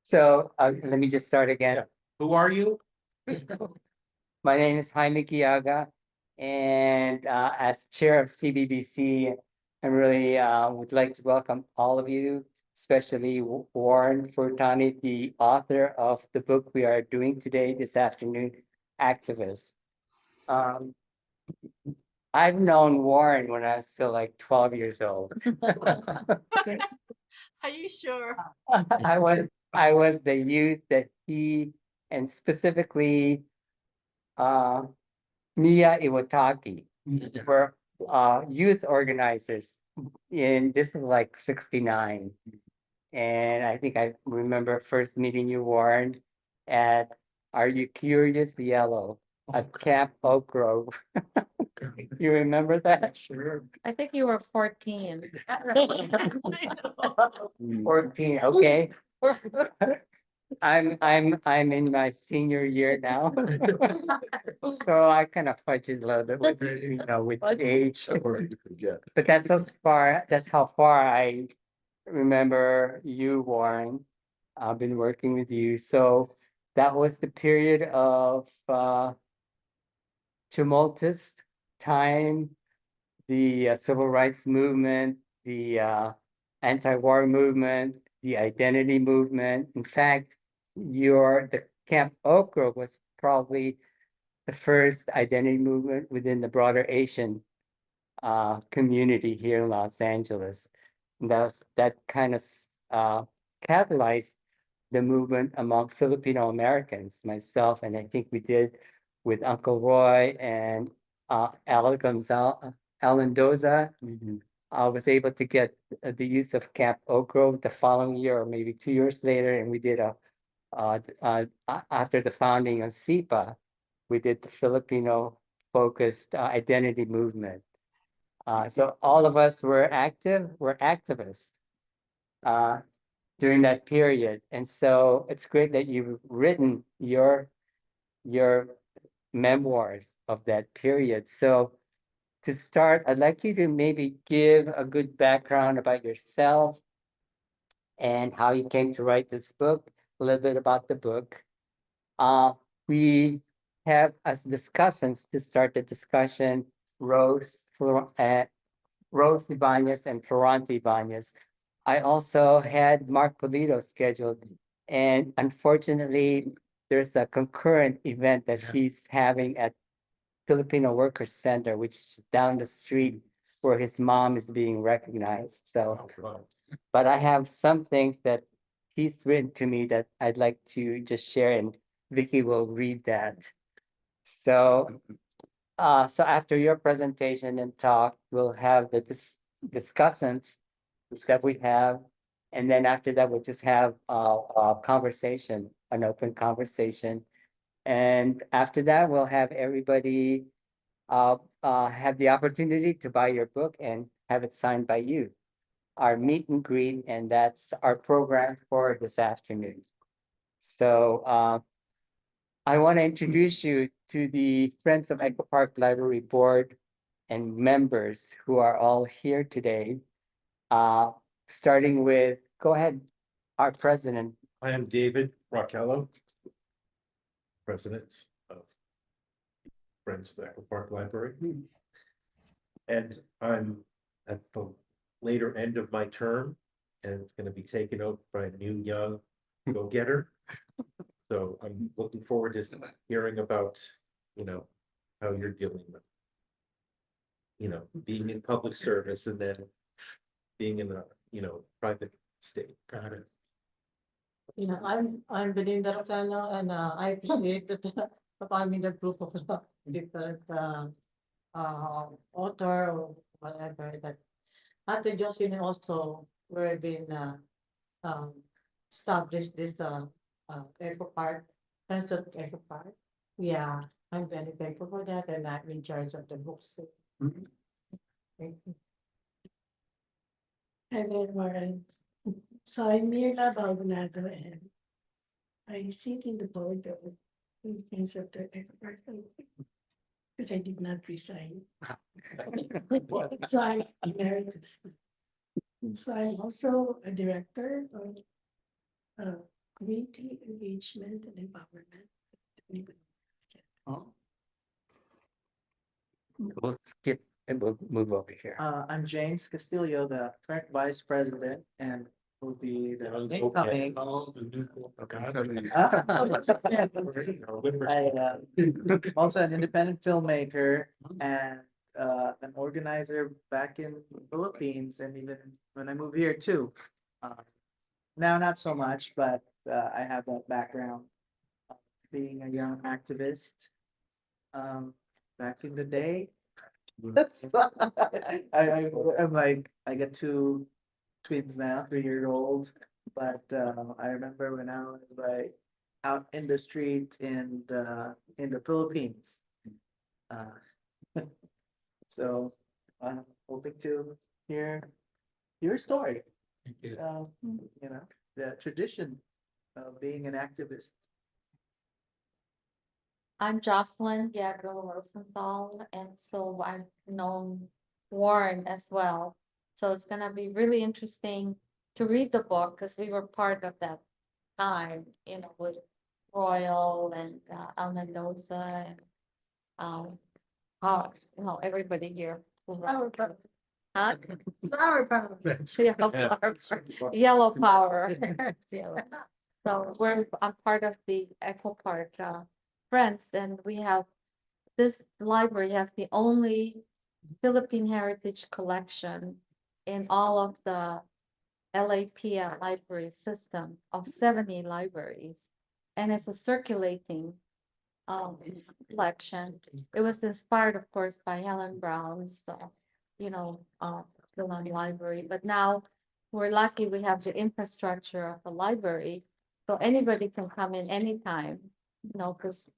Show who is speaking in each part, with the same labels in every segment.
Speaker 1: So let me just start again.
Speaker 2: Who are you?
Speaker 1: My name is Jaime Quiaga, and as chair of CBBC, I really would like to welcome all of you, especially Warren Furutani, the author of the book we are doing today, this afternoon, Activist. Um, I've known Warren when I was still like 12 years old.
Speaker 3: Are you sure?
Speaker 1: I was the youth that he and specifically Mia Iwataki were youth organizers in this is like 69. And I think I remember first meeting you, Warren, at Are You Curious Yellow at Camp Oak Grove. You remember that?
Speaker 2: Sure.
Speaker 4: I think you were 14.
Speaker 3: I know.
Speaker 1: 14, okay. I'm in my senior year now. So I kind of fudge it a little bit with, with age. But that's how far I remember you, Warren. I've been working with you. So that was the period of tumultuous time, the civil rights movement, the anti-war movement, the identity movement. In fact, the Camp Oak Grove was probably the first identity movement within the broader Asian community here in Los Angeles. And that kind of catalyzed the movement among Filipino Americans, myself, and I think we did with Uncle Roy and Alan Doza. I was able to get the use of Camp Oak Grove the following year, or maybe 2 years later, and we did after the founding of SIPA, we did the Filipino focused identity movement. So all of us were activists uh, during that period. And so it's great that you've written your memoirs of that period. So to start, I'd like you to maybe give a good background about yourself and how you came to write this book, a little bit about the book. We have as discussants to start the discussion, Rose Ibanez and Florante Ibanez. I also had Mark Polito scheduled, and unfortunately, there's a concurrent event that he's having at Filipino Workers Center, which is down the street where his mom is being recognized. So, but I have some things that he's written to me that I'd like to just share, and Vicky will read that. So so after your presentation and talk, we'll have the discussants that we have. And then after that, we'll just have a conversation, an open conversation. And after that, we'll have everybody have the opportunity to buy your book and have it signed by you. Our meet and greet, and that's our program for this afternoon. So I want to introduce you to the Friends of Echo Park Library Board and members who are all here today. Starting with, go ahead, our president.
Speaker 2: I am David Rockello, president of Friends of Echo Park Library. And I'm at the later end of my term, and it's going to be taken over by a new young go-getter. So I'm looking forward to hearing about, how you're dealing with, being in public service and then being in a, private state. Got it.
Speaker 5: I'm Belinda Rocano, and I appreciate that I'm in the group of different author or whatever that Ate Jocelyn also were been um, established this Eco Park, Friends of Eco Park. Yeah, I'm very thankful for that, and I'm in charge of the books. Thank you.
Speaker 6: And then Warren. So I'm Mirna Baldonado and I sit in the board of Philippines of the Expert because I did not resign. So I'm emeritus. So I'm also a director of community engagement and empowerment.
Speaker 1: Oh. We'll skip and we'll move over here.
Speaker 7: I'm James Castillo, the current vice president, and will be the incoming. Also an independent filmmaker and an organizer back in the Philippines, and even when I moved here too. Now, not so much, but I have that background of being a young activist back in the day. I'm like, I got two twins now, 3 year old, but I remember when I was like out in the street in the Philippines. So I'm hoping to hear your story. You know, the tradition of being an activist.
Speaker 4: I'm Jocelyn Diego Rosenthal, and so I've known Warren as well. So it's gonna be really interesting to read the book, because we were part of that time, with Royal and Al Mendoza and everybody here.
Speaker 6: Flower power.
Speaker 4: Huh?
Speaker 6: Flower power.
Speaker 4: Yellow power. Yellow. So I'm part of the Echo Park Friends, and this library has the only Philippine Heritage Collection in all of the LAPL library system of 70 libraries. And it's a circulating collection. It was inspired, of course, by Helen Brown's, Philon Library. But now we're lucky we have the infrastructure of the library. So anybody can come in anytime, because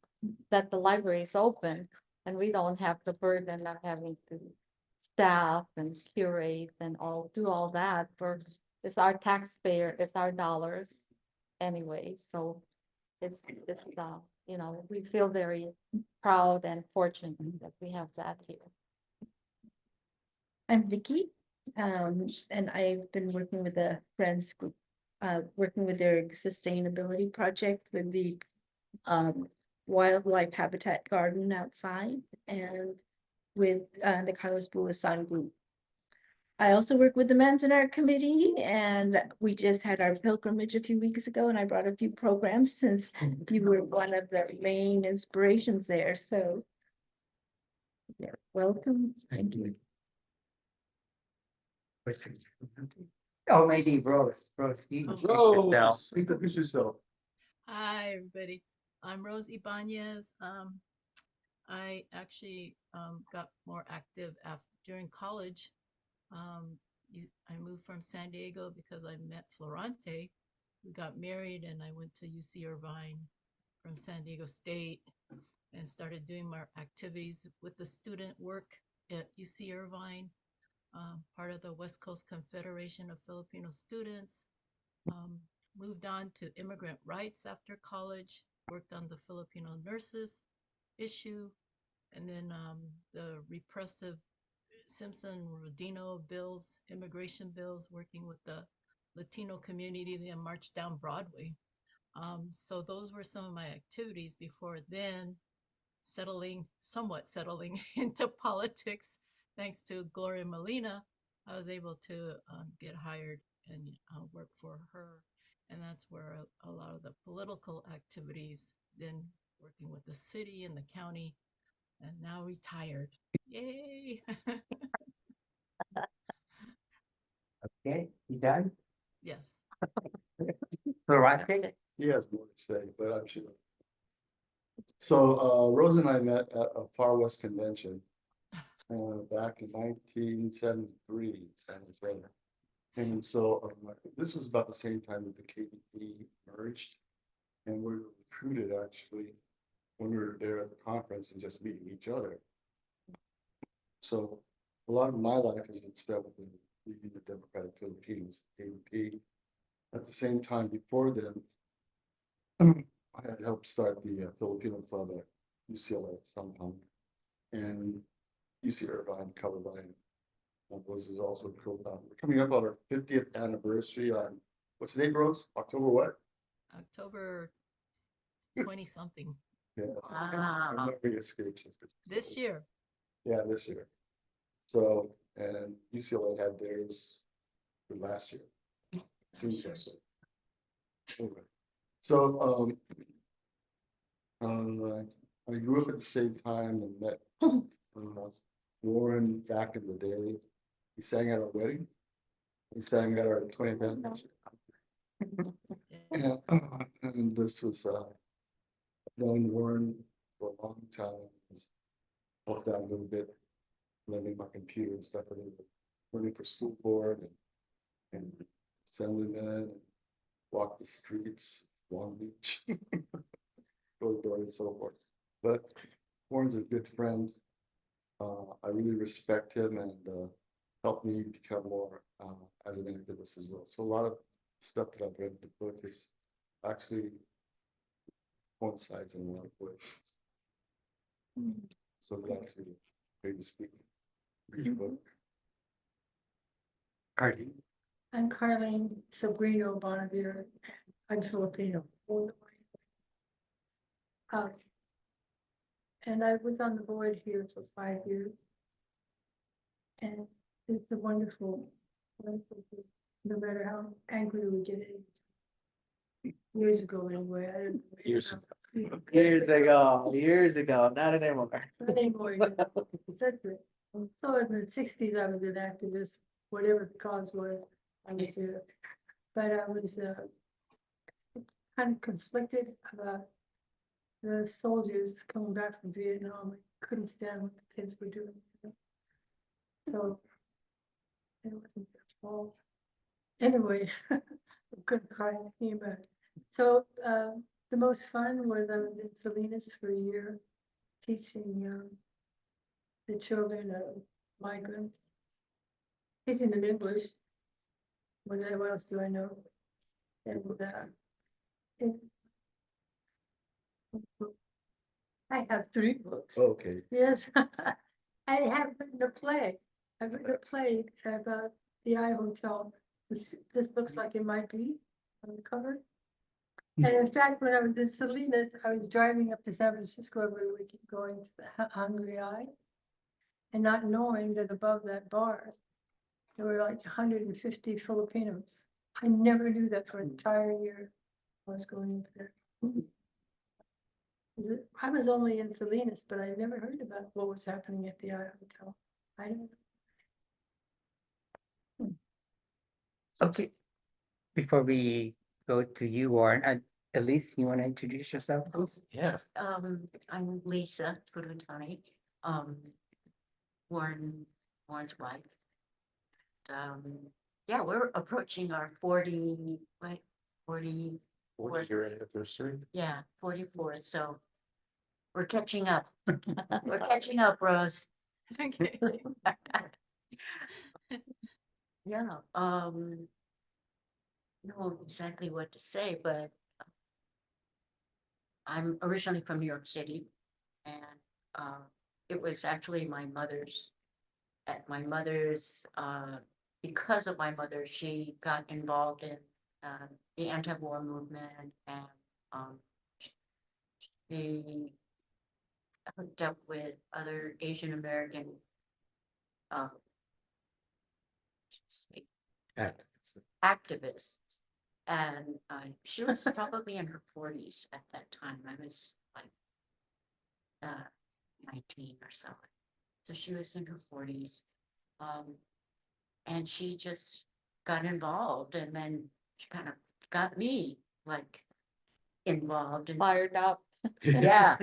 Speaker 4: that the library is open and we don't have the burden of having to staff and curate and do all that it's our taxpayer, it's our dollars anyway. So it's we feel very proud and fortunate that we have that here.
Speaker 8: I'm Vicky, and I've been working with the Friends Group, working with their sustainability project with the wildlife habitat garden outside and with the Carlos Bulasan group. I also work with the Men's and Art Committee, and we just had our pilgrimage a few weeks ago, and I brought a few programs since you were one of the main inspirations there. So, yeah, welcome. Thank you.
Speaker 1: Oh, maybe Rose, you introduce yourself.
Speaker 2: Introduce yourself.
Speaker 3: Hi, everybody. I'm Rose Ibanez. I actually got more active during college. I moved from San Diego because I met Florante. We got married and I went to UC Irvine from San Diego State and started doing more activities with the student work at UC Irvine, part of the West Coast Confederation of Filipino Students. Moved on to immigrant rights after college, worked on the Filipino nurses issue, and then the repressive Simpson-Rodino bills, immigration bills, working with the Latino community, then marched down Broadway. So those were some of my activities before then, somewhat settling into politics. Thanks to Gloria Molina, I was able to get hired and work for her. And that's where a lot of the political activities, then working with the city and the county, and now retired. Yay!
Speaker 1: Okay, you done?
Speaker 3: Yes.
Speaker 1: Florante?
Speaker 2: He has more to say, but I'm sure. So Rose and I met at a Far West convention back in 1973, San Jose. And so this was about the same time that the KDP merged. And we were recruited actually when we were there at the conference and just meeting each other. So a lot of my life has been spent with the Democratic Philippines, KDP. At the same time before then, I had helped start the Filipino Club at UCLA sometime, and UC Irvine covered by Rose is also co-founder. We're coming up on our 50th anniversary on what's the date, Rose? October what?
Speaker 3: October 20-something
Speaker 9: Yeah.
Speaker 5: Ah.
Speaker 9: Memory escapes us.
Speaker 3: this year.
Speaker 9: Yeah, this year. So, and UCLA had theirs for last year. Seems
Speaker 3: sure.
Speaker 9: like so. Anyway, so, I grew up at the same time and met, Warren back in the day. He sang at our wedding. He sang at our 20th anniversary.
Speaker 3: Yeah.
Speaker 9: And this was, I've known Warren for a long time. He's helped out a little bit, learning my computer and stuff, and running for school board and assemblyman, and walk the streets, Long Beach, go to door and so forth. But Warren's a good friend. I really respect him and helped me become more as an activist as well. So a lot of stuff that I've read in the book is actually coincides in a lot of ways. So glad to hear you speak. Read your book. Artie.
Speaker 6: I'm Carlene Sobrino Bonavir. I'm Filipino. Um, And I was on the board here for 5 years. And it's a wonderful, wonderful thing, no matter how angry we get years ago anyway. I don't.
Speaker 2: Years
Speaker 7: Years ago, not anymore.
Speaker 6: Not anymore, you know. That's it. So in the 60s, I was an activist, whatever the cause was, I was there. But I was kind of conflicted about the soldiers coming back from Vietnam. I couldn't stand what the kids were doing. So it wasn't their fault. Anyway, I'm gonna cry thinking about it. So the most fun was I was in Salinas for a year, teaching the children of migrants, teaching them English. What else do I know? And it- I have 3 books.
Speaker 9: Okay.
Speaker 6: Yes, I have written a play. I've written a play about the I Hotel, which this looks like it might be on the cover. And in fact, when I was in Salinas, I was driving up to San Francisco every week, going to the Hungry Eye, and not knowing that above that bar, there were like 150 Filipinos. I never knew that for an entire year I was going there. I was only in Salinas, but I never heard about what was happening at the I Hotel. I don't.
Speaker 1: Okay, before we go to you, Warren, Elise, you want to introduce yourself, please?
Speaker 2: Yes.
Speaker 5: I'm Lisa Furutani, Warren's wife. Yeah, we're approaching our 40, what, 40,
Speaker 2: 40-year anniversary.
Speaker 5: yeah, 44, so we're catching up. We're catching up, Rose.
Speaker 3: Okay.
Speaker 5: Yeah, know exactly what to say, but I'm originally from New York City, and it was actually my mother's. At my mother's, because of my mother, she got involved in the anti-war movement, and she hooked up with other Asian American uh, activists, and she was probably in her 40s at that time. I was like 19 or so. So she was in her 40s. And she just got involved, and then she kind of got me like involved and
Speaker 4: Fired up.
Speaker 5: yeah.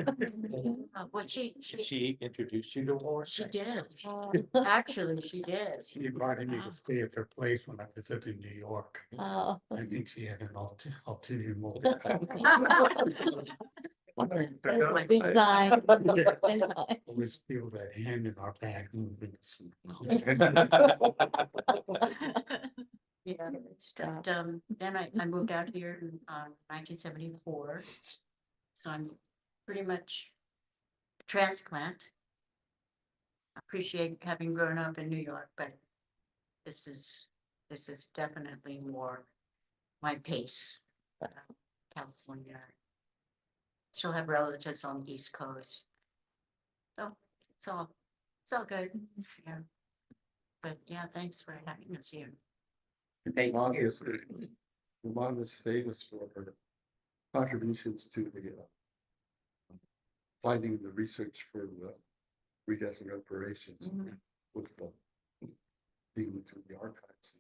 Speaker 5: Well,
Speaker 2: She introduced you to war.
Speaker 5: she did.
Speaker 4: Uh,
Speaker 5: Actually, she did.
Speaker 10: She invited me
Speaker 3: Wow.
Speaker 10: to stay at their place when I visited New York.
Speaker 4: uh,
Speaker 10: I think she had an ulterior motive.
Speaker 4: Big time.
Speaker 10: Always feel that hand in our bag moving.
Speaker 5: Yeah, but, then I moved out here in 1974. So I'm pretty much a transplant. Appreciate having grown up in New York, but this is definitely more my pace. California. She'll have relatives on the East Coast. So it's all good, yeah. But yeah, thanks for having us here.
Speaker 1: Thank
Speaker 9: Vermont
Speaker 1: you.
Speaker 9: is, Vermont is famous for her contributions to the finding the research for the redress and reparations with the digging through the archives,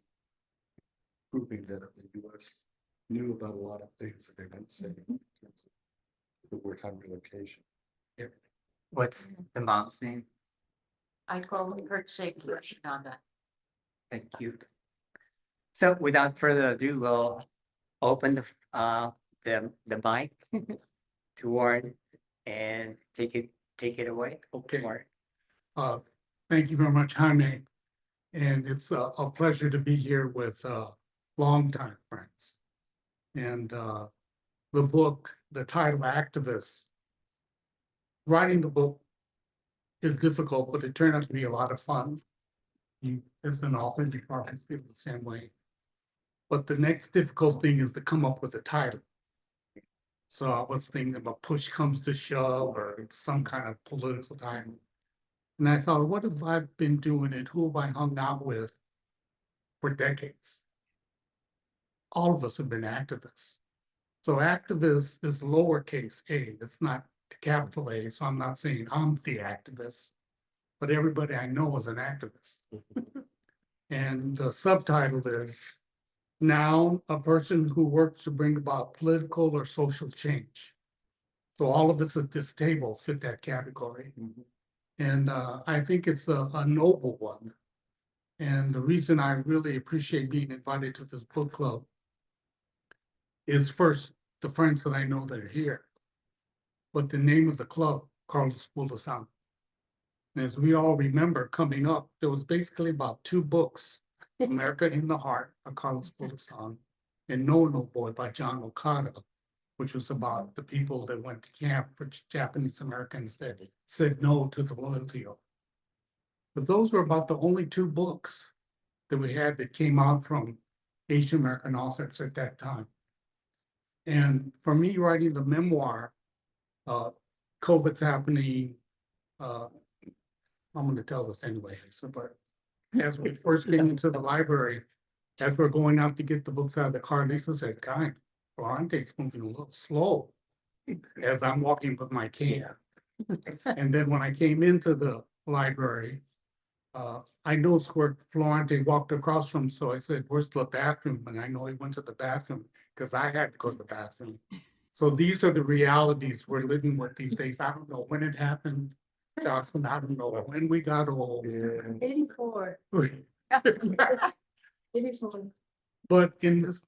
Speaker 9: proving that the U.S. knew about a lot of things that they didn't say in terms of the wartime relocation.
Speaker 1: What's the mom's name?
Speaker 5: I call her Shinada.
Speaker 1: Thank you. So without further ado, we'll open the mic to Warren and take it away.
Speaker 10: Okay.
Speaker 1: Warren.
Speaker 10: Thank you very much, Jaime. And it's a pleasure to be here with longtime friends. And the book, the title Activists, writing the book is difficult, but it turned out to be a lot of fun. You, as an author, you probably feel the same way. But the next difficult thing is to come up with a title. So I was thinking about push comes to shove or some kind of political title. And I thought, what have I been doing and who have I hung out with for decades? All of us have been activists. So activist is lowercase a, it's not capital A, so I'm not saying I'm the activist, but everybody I know is an activist. And the subtitle is Now a person who works to bring about political or social change. So all of us at this table fit that category. And I think it's a noble one. And the reason I really appreciate being invited to this book club is first, the friends that I know that are here. But the name of the club, Carlos Bulasan. And as we all remember coming up, there was basically about 2 books, America in the Heart by Carlos Bulasan and No No Boy by John Okada, which was about the people that went to camp for Japanese Americans that said no to the Lutio. But those were about the only 2 books that we had that came out from Asian American authors at that time. And for me, writing the memoir, COVID's happening, I'm going to tell this anyway, so, but as we first came into the library, as we're going out to get the books out of the car, Lisa said, "Guy, Florente's moving a little slow," as I'm walking with my cane. And then when I came into the library, I noticed where Florente walked across from, so I said, "Where's the bathroom?" And I know he went to the bathroom because I had to go to the bathroom. So these are the realities we're living with these days. I don't know when it happened, Johnson. I don't know when we got old.
Speaker 6: 84. 84.
Speaker 10: But in this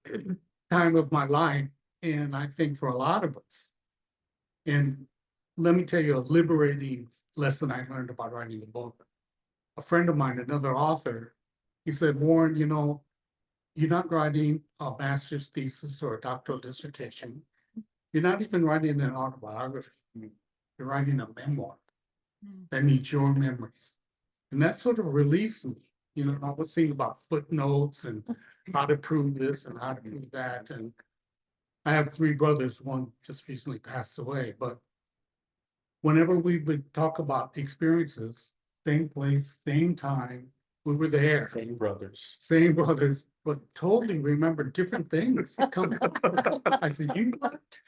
Speaker 10: time of my life, and I think for a lot of us, and let me tell you a liberating lesson I learned about writing the book. A friend of mine, another author, he said, "Warren, you know, you're not writing a master's thesis or a doctoral dissertation. You're not even writing an autobiography. You're writing a memoir that needs your memories." And that sort of released me. You know, I was thinking about footnotes and how to prove this and how to prove that. And I have 3 brothers, one just recently passed away, but whenever we would talk about experiences, same place, same time, we were there.
Speaker 2: Same brothers.
Speaker 10: Same brothers, but totally remember different things. I said, "You what?"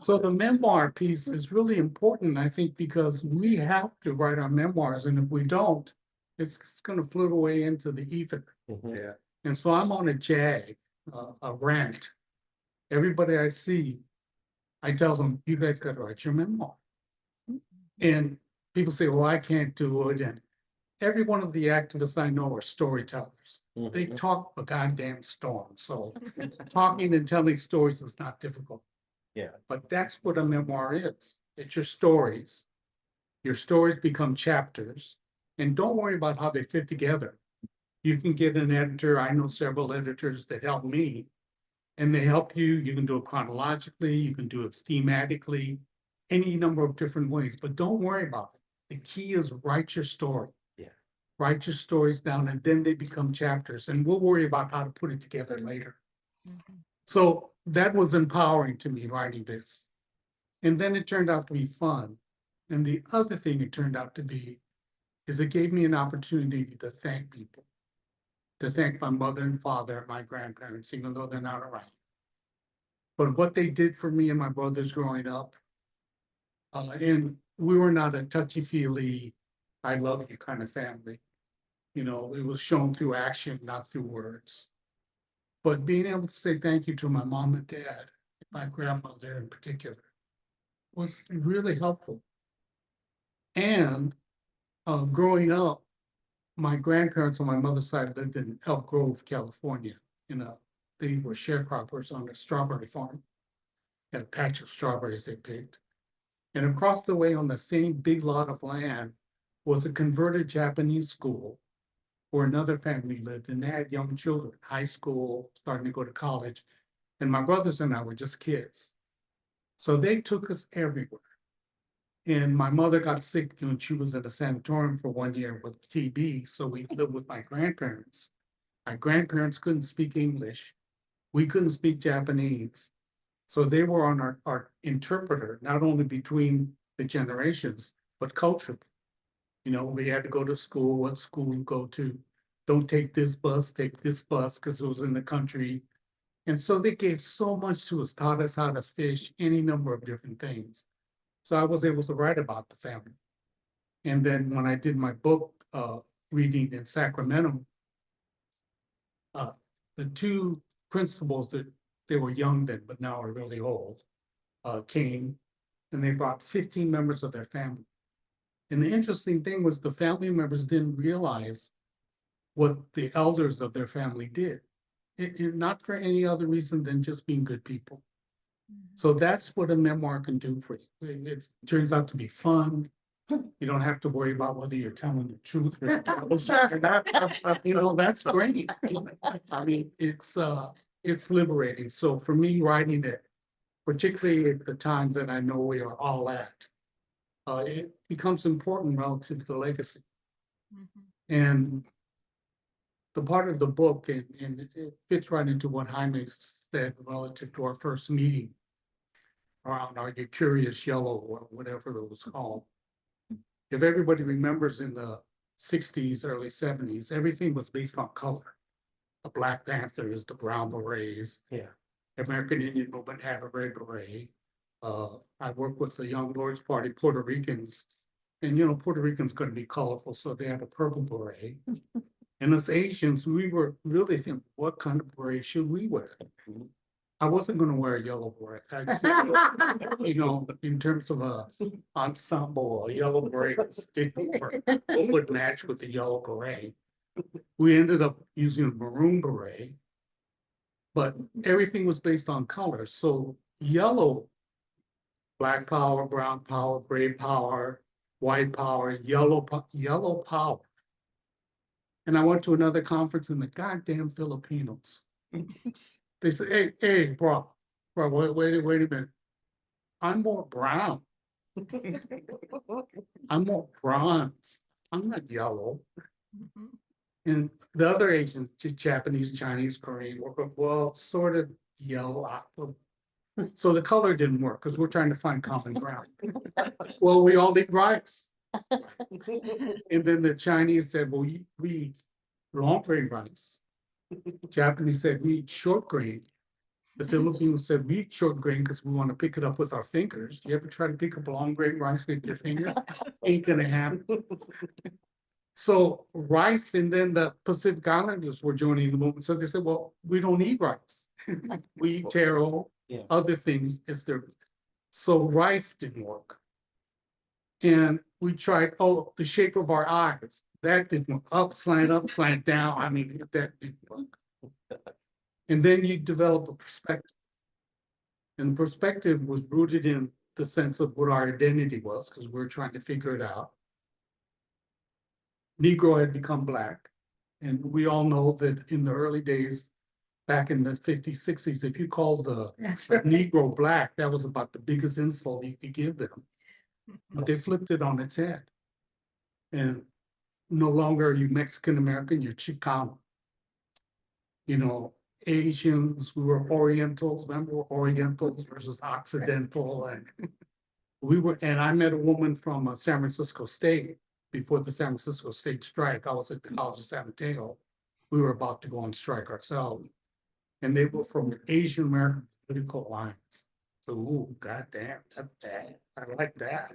Speaker 10: So the memoir piece is really important, I think, because we have to write our memoirs, and if we don't, it's gonna float away into the ether.
Speaker 9: Yeah.
Speaker 10: And so I'm on a jag, a rant. Everybody I see, I tell them, "You guys gotta write your memoir." And people say, "Well, I can't do it." And every one of the activists I know are storytellers. They talk a goddamn storm. So talking and telling stories is not difficult.
Speaker 2: Yeah.
Speaker 10: But that's what a memoir is. It's your stories. Your stories become chapters. And don't worry about how they fit together. You can get an editor. I know several editors that help me. And they help you. You can do it chronologically. You can do it thematically. Any number of different ways. But don't worry about it. The key is write your story. Write your stories down, and then they become chapters, and we'll worry about how to put it together later. So that was empowering to me writing this. And then it turned out to be fun. And the other thing it turned out to be is it gave me an opportunity to thank people, to thank my mother and father, my grandparents, even though they're not around. But what they did for me and my brothers growing up, and we were not a touchy-feely, I love you kind of family. You know, it was shown through action, not through words. But being able to say thank you to my mom and dad, my grandmother in particular, was really helpful. And growing up, my grandparents on my mother's side lived in Elk Grove, California. They were sharecroppers on a strawberry farm. Had a patch of strawberries they picked. And across the way on the same big lot of land was a converted Japanese school where another family lived, and they had young children, high school, starting to go to college. And my brothers and I were just kids. So they took us everywhere. And my mother got sick when she was in a sanatorium for 1 year with TB, so we lived with my grandparents. My grandparents couldn't speak English. We couldn't speak Japanese. So they were on our interpreter, not only between the generations, but culturally. You know, we had to go to school, what school you go to. Don't take this bus, take this bus, because it was in the country. And so they gave so much to us, taught us how to fish, any number of different things. So I was able to write about the family. And then when I did my book, reading in Sacramento, the two principals that they were young then, but now are really old, came and they brought 15 members of their family. And the interesting thing was the family members didn't realize what the elders of their family did. Not for any other reason than just being good people. So that's what a memoir can do for you. It turns out to be fun. You don't have to worry about whether you're telling the truth or not. You know, that's great. I mean, it's liberating. So for me, writing it, particularly at the time that I know we are all at, it becomes important relative to the legacy. And the part of the book, and it fits right into what Jaime said relative to our first meeting around Are You Curious Yellow or whatever it was called. If everybody remembers in the 60s, early 70s, everything was based on color. The Black Panthers, the Brown Berets.
Speaker 2: Yeah.
Speaker 10: American Indian Movement had a red beret. I worked with the Young Lords Party, Puerto Ricans. And you know, Puerto Ricans couldn't be colorful, so they had a purple beret. And as Asians, we were really thinking, what kind of beret should we wear? I wasn't gonna wear a yellow beret. You know, in terms of a ensemble, a yellow beret would match with the yellow beret. We ended up using a maroon beret, but everything was based on color. So yellow, black power, brown power, gray power, white power, yellow power. And I went to another conference and the goddamn Filipinos. They said, hey, bro, wait a minute. I'm more brown. I'm more bronze. I'm not yellow. And the other Asians, Japanese, Chinese, Korean, were well, sort of yellow. So the color didn't work because we're trying to find common ground. Well, we all eat rice. And then the Chinese said, well, we eat long grain rice. Japanese said we eat short grain. The Filipinos said we eat short grain because we want to pick it up with our fingers. Do you ever try to pick up long grain rice with your fingers? Ain't gonna happen. So rice, and then the Pacific Islanders were joining the movement. So they said, well, we don't eat rice. We eat taro, other things is there. So rice didn't work. And we tried, the shape of our eyes. That didn't work. Up, slant down. I mean, that didn't work. And then you develop a perspective. And the perspective was rooted in the sense of what our identity was, because we were trying to figure it out. Negro had become Black. And we all know that in the early days, back in the 50s, 60s, if you called a Negro Black, that was about the biggest insult you could give them. But they flipped it on its head. And no longer are you Mexican American, you're Chicano. You know, Asians, we were Orientals, remember Orientals versus Occidental and and I met a woman from San Francisco State before the San Francisco State strike. I was at the College of San Mateo. We were about to go on strike ourselves. And they were from the Asian American Political Alliance. So, ooh, goddamn, that's bad. I like that.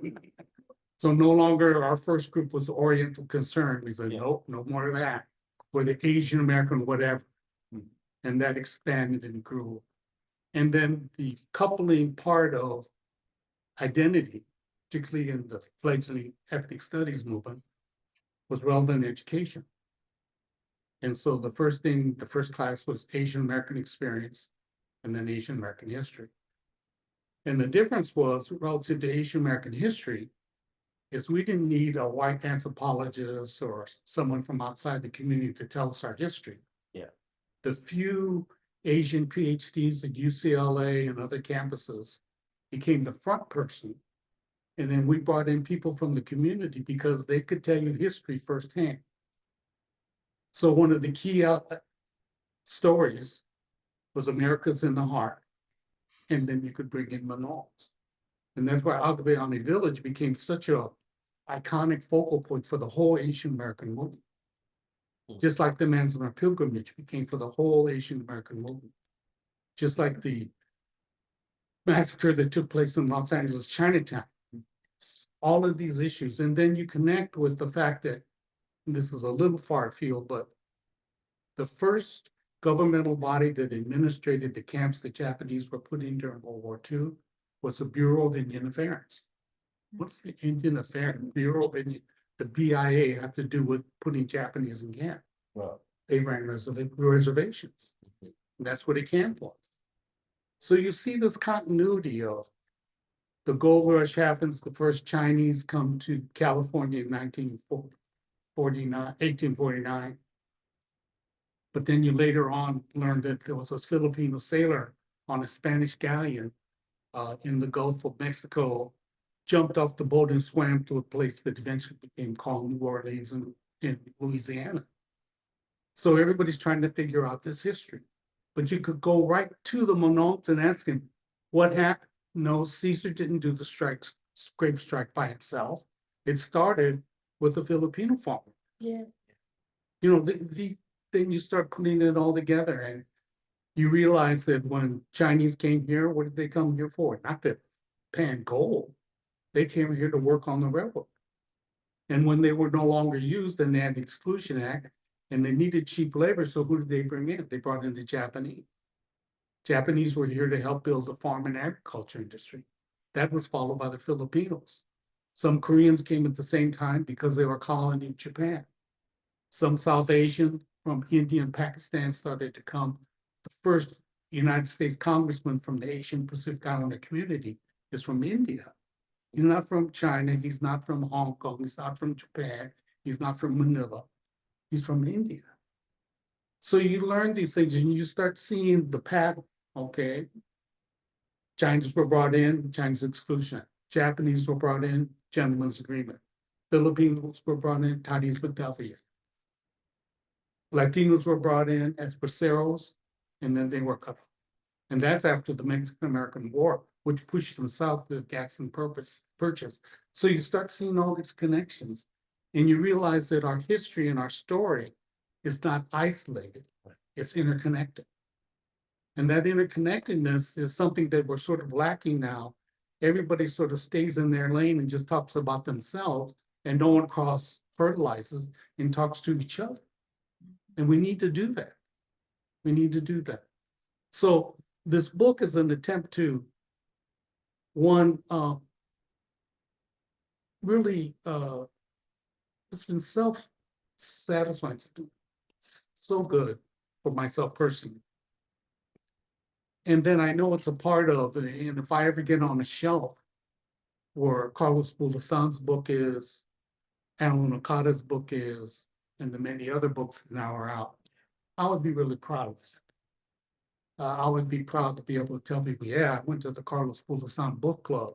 Speaker 10: So no longer our first group was the Oriental Concern. We said, nope, no more of that. We're the Asian American whatever. And that expanded and grew. And then the coupling part of identity, particularly in the fledgling ethnic studies movement, was relevant education. And so the first class was Asian American experience and then Asian American history. And the difference was relative to Asian American history is we didn't need a white anthropologist or someone from outside the community to tell us our history.
Speaker 2: Yeah.
Speaker 10: The few Asian PhDs at UCLA and other campuses became the front person. And then we brought in people from the community because they could tell you history firsthand. So one of the key stories was America's in the Heart. And then you could bring in Manols. And that's why Agbeani Village became such a iconic focal point for the whole Asian American movement. Just like the Manzanar Pilgrimage became for the whole Asian American movement. Just like the massacre that took place in Los Angeles, Chinatown. All of these issues. And then you connect with the fact that, and this is a little far afield, but the first governmental body that administrated the camps the Japanese were put in during World War II was the Bureau of Indian Affairs. What's the Indian Affairs Bureau of Indian? The BIA have to do with putting Japanese in camp.
Speaker 2: Well,
Speaker 10: They ran reservations. And that's what a camp was. So you see this continuity of the gold rush happens, the first Chinese come to California in 1849. But then you later on learned that there was a Filipino sailor on a Spanish galleon in the Gulf of Mexico, jumped off the boat and swam to a place that eventually became called New Orleans in Louisiana. So everybody's trying to figure out this history. But you could go right to the Monons and ask him, what happened? No, Caesar didn't do the scrape strike by himself. It started with the Filipino farmer.
Speaker 6: Yeah.
Speaker 10: You know, then you start putting it all together and you realize that when Chinese came here, what did they come here for? Not to pan gold. They came here to work on the railroad. And when they were no longer used, then they had the Exclusion Act and they needed cheap labor. So who did they bring in? They brought in the Japanese. Japanese were here to help build the farm and agriculture industry. That was followed by the Filipinos. Some Koreans came at the same time because they were a colony of Japan. Some South Asian from India and Pakistan started to come. The first United States congressman from the Asian Pacific Islander community is from India. He's not from China. He's not from Hong Kong. He's not from Japan. He's not from Manila. He's from India. So you learn these things and you start seeing the pattern. Okay. Chinese were brought in, Chinese exclusion. Japanese were brought in, gentleman's agreement. Filipinos were brought in, Tadis Philadelphia. Latinos were brought in as braceros, and then they were cut off. And that's after the Mexican-American War, which pushed them south to the Gadsden Purchase. So you start seeing all these connections, and you realize that our history and our story is not isolated, it's interconnected. And that interconnectedness is something that we're sort of lacking now. Everybody sort of stays in their lane and just talks about themselves, and no one cross fertilizes and talks to each other. And we need to do that. We need to do that. So this book is an attempt to, one, really, it's been self-satisfying. It's so good for myself personally. And then I know it's a part of, and if I ever get on a shelf where Carlos Bulasan's book is, Alan Okada's book is, and the many other books that now are out, I would be really proud of that. I would be proud to be able to tell people, yeah, I went to the Carlos Bulasan book club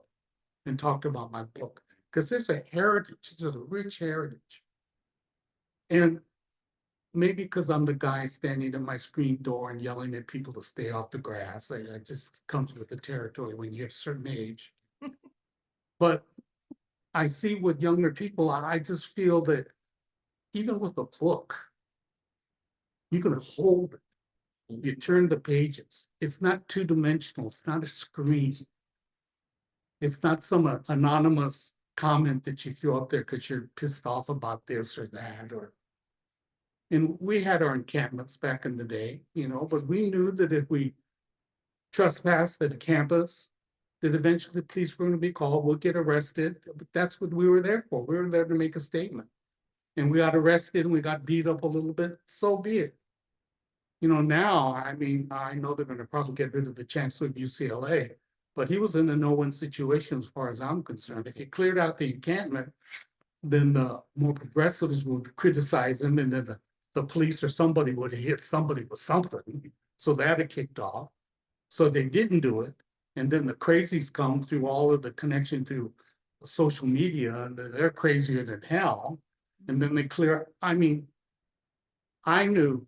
Speaker 10: and talked about my book. Because there's a heritage, there's a rich heritage. And maybe because I'm the guy standing at my screen door and yelling at people to stay off the grass. I just comes with the territory when you have a certain age. But I see with younger people, I just feel that even with a book, you can hold it. You turn the pages. It's not two-dimensional. It's not a screen. It's not some anonymous comment that you throw up there because you're pissed off about this or that, or. And we had our encampments back in the day, you know, but we knew that if we trespassed at the campus, that eventually the police were going to be called, we'll get arrested. But that's what we were there for. We were there to make a statement. And we got arrested and we got beat up a little bit, so be it. You know, now, I mean, I know they're gonna probably get rid of the chancellor of UCLA, but he was in a no-win situation as far as I'm concerned. If he cleared out the encampment, then the more progressives would criticize him, and then the police or somebody would have hit somebody with something. So that had kicked off. So they didn't do it. And then the crazies come through all of the connection to social media, and they're crazier than hell. And then they clear, I mean, I knew,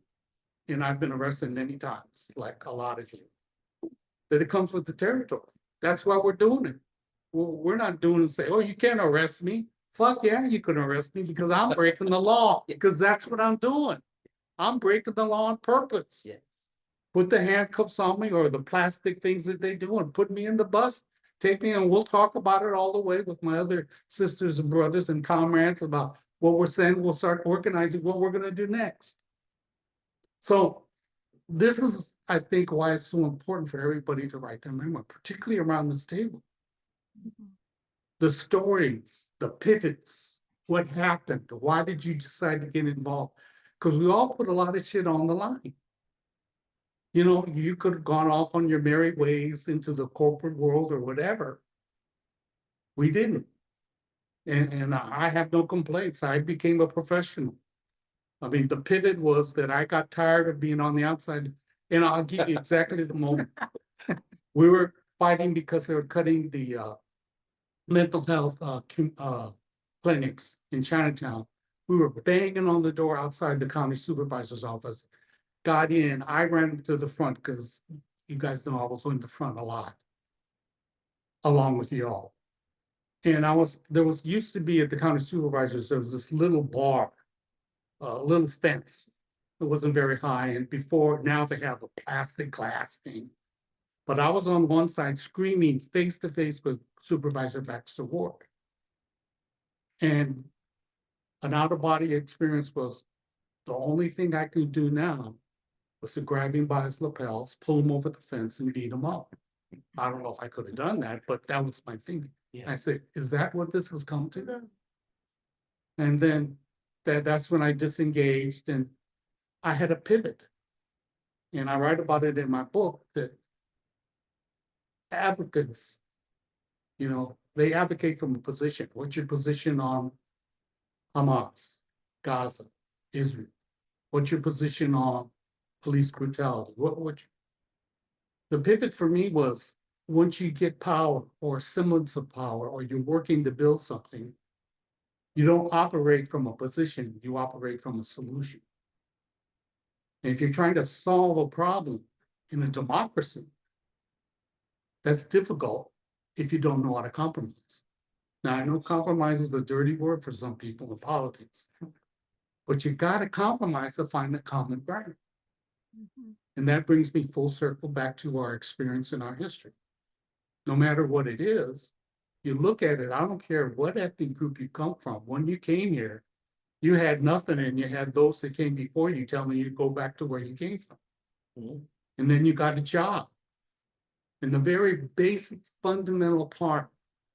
Speaker 10: and I've been arrested many times, like a lot of you, that it comes with the territory. That's why we're doing it. Well, we're not doing it say, oh, you can't arrest me. Fuck yeah, you can arrest me because I'm breaking the law, because that's what I'm doing. I'm breaking the law on purpose.
Speaker 1: Yeah.
Speaker 10: Put the handcuffs on me or the plastic things that they do and put me in the bus, take me, and we'll talk about it all the way with my other sisters and brothers and comrades about what we're saying. We'll start organizing what we're gonna do next. So this is, I think, why it's so important for everybody to write their memoir, particularly around this table. The stories, the pivots, what happened, why did you decide to get involved? Because we all put a lot of shit on the line. You know, you could have gone off on your merry ways into the corporate world or whatever. We didn't. And I have no complaints. I became a professional. I mean, the pivot was that I got tired of being on the outside, and I'll give you exactly the moment. We were fighting because they were cutting the mental health clinics in Chinatown. We were banging on the door outside the county supervisor's office. Got in, I ran to the front because you guys know I was in the front a lot, along with y'all. And there used to be at the county supervisors, there was this little bar, a little fence. It wasn't very high, and now they have a plastic glass thing. But I was on one side screaming face to face with Supervisor Baxter Ward. And an out-of-body experience was the only thing I could do now was to grab him by his lapels, pull him over the fence and beat him up. I don't know if I could have done that, but that was my thinking.
Speaker 1: Yeah.
Speaker 10: I said, is that what this has come to? And then that's when I disengaged and I had a pivot. And I write about it in my book that advocates, you know, they advocate from a position. What's your position on Hamas, Gaza, Israel? What's your position on police brutality? The pivot for me was once you get power or semblance of power, or you're working to build something, you don't operate from a position, you operate from a solution. And if you're trying to solve a problem in a democracy, that's difficult if you don't know how to compromise. Now, I know compromise is a dirty word for some people in politics, but you got to compromise to find the common ground. And that brings me full circle back to our experience in our history. No matter what it is, you look at it, I don't care what ethnic group you come from. When you came here, you had nothing and you had those that came before you telling you to go back to where you came from. And then you got a job. And the very basic fundamental part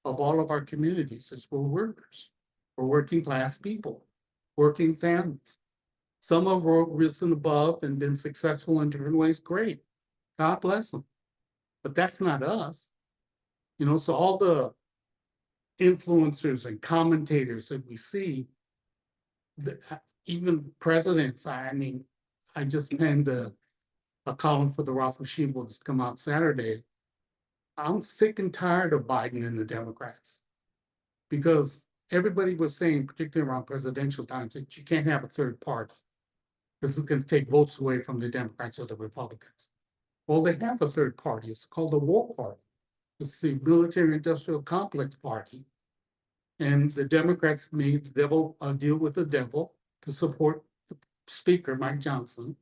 Speaker 10: of all of our communities is we're workers. We're working class people, working families. Some have risen above and been successful in different ways. Great. God bless them. But that's not us. You know, so all the influencers and commentators that we see, even presidents, I mean, I just penned a column for the Rafa Shimbo that's come out Saturday. I'm sick and tired of Biden and the Democrats because everybody was saying, particularly around presidential times, that you can't have a third party. this is gonna take votes away from the Democrats or the Republicans. Well, they have a third party. It's called the War Party. It's the Military Industrial Complex Party. And the Democrats made the devil, a deal with the devil to support the Speaker, Mike Johnson.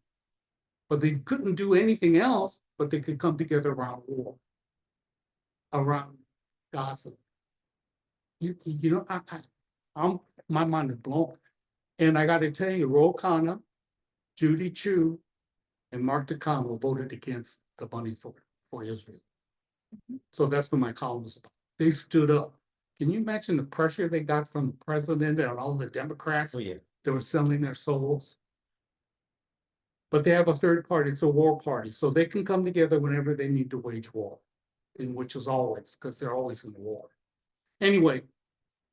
Speaker 10: But they couldn't do anything else, but they could come together around war, around Gaza. You know, my mind is blown. And I gotta tell you, Ro Khanna, Judy Chu, and Mark DeCamo voted against the money for Israel. So that's what my column is about. They stood up. Can you imagine the pressure they got from the president and all the Democrats
Speaker 2: Oh, yeah.
Speaker 10: that were selling their souls? But they have a third party, it's a war party, so they can come together whenever they need to wage war, in which is always, because they're always in the war. Anyway,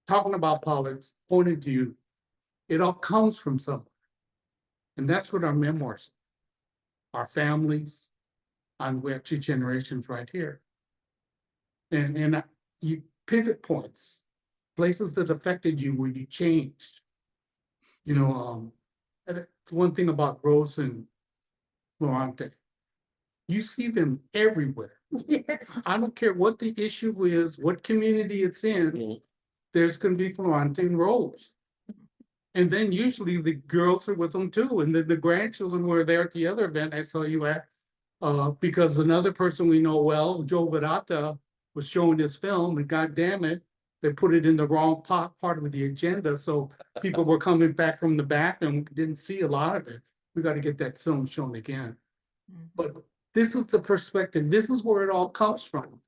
Speaker 10: talking about politics, point of view, it all comes from somewhere. And that's what our memoirs, our families, and we have 2 generations right here. And you pivot points, places that affected you where you changed. You know, and it's one thing about Rose and Florante. You see them everywhere.
Speaker 6: Yes.
Speaker 10: I don't care what the issue is, what community it's in, there's gonna be Florante and Rose. And then usually the girls are with them too, and then the grandchildren were there at the other event I saw you at. Because another person we know well, Joe Verata, was showing this film, and God damn it, they put it in the wrong part of the agenda, so people were coming back from the bathroom, didn't see a lot of it. We gotta get that film shown again. But this is the perspective, this is where it all comes from.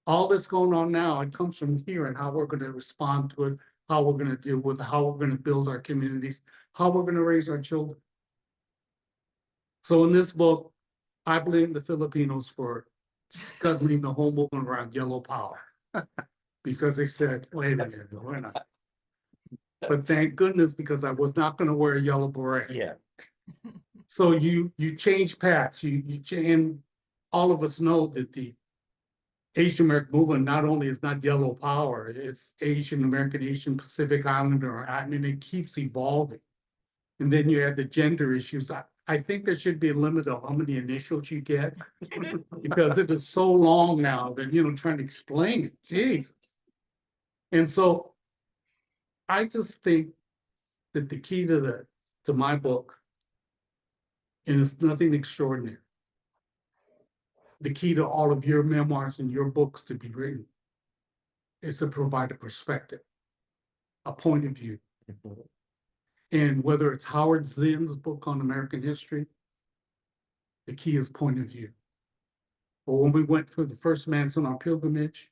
Speaker 10: All that's going on now, it comes from here and how we're gonna respond to it, how we're gonna deal with it, how we're gonna build our communities, how we're gonna raise our children. So in this book, I blame the Filipinos for scuttling the whole movement around yellow power. Because they said, wait a minute, we're not. But thank goodness, because I was not gonna wear a yellow beret.
Speaker 2: Yeah.
Speaker 10: So you change paths, and all of us know that the Asian American movement not only is not yellow power, it's Asian American, Asian Pacific Islander, I mean, it keeps evolving. And then you have the gender issues. I think there should be a limit of how many initials you get, because it is so long now that, you know, trying to explain it, Jesus. And so I just think that the key to my book, and it's nothing extraordinary. The key to all of your memoirs and your books to be written is to provide a perspective, a point of view. And whether it's Howard Zinn's book on American history, the key is point of view. But when we went for the first Manson on pilgrimage,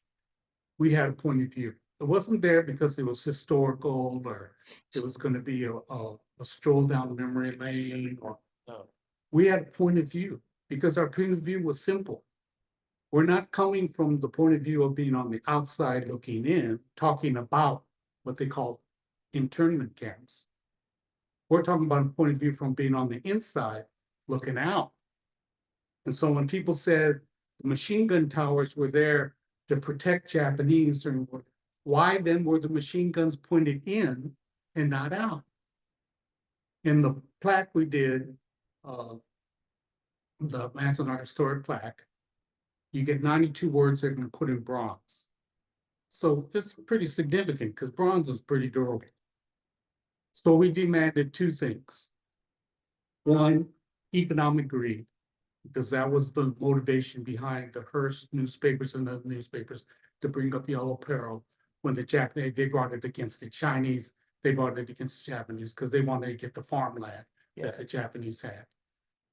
Speaker 10: we had a point of view. It wasn't there because it was historical or it was going to be a stroll down memory lane. Or we had a point of view because our point of view was simple. We're not coming from the point of view of being on the outside looking in, talking about what they call internment camps. We're talking about a point of view from being on the inside looking out. And so when people said the machine gun towers were there to protect Japanese, why then were the machine guns pointed in and not out? In the plaque we did, the Manson Art Historic plaque, you get 92 words they're going to put in bronze. So it's pretty significant because bronze is pretty durable. So we demanded 2 things. One, economic greed, because that was the motivation behind the Hearst newspapers and the newspapers to bring up yellow peril when the Japanese, they brought it against the Chinese, they brought it against the Japanese because they wanted to get the farmland that the Japanese had.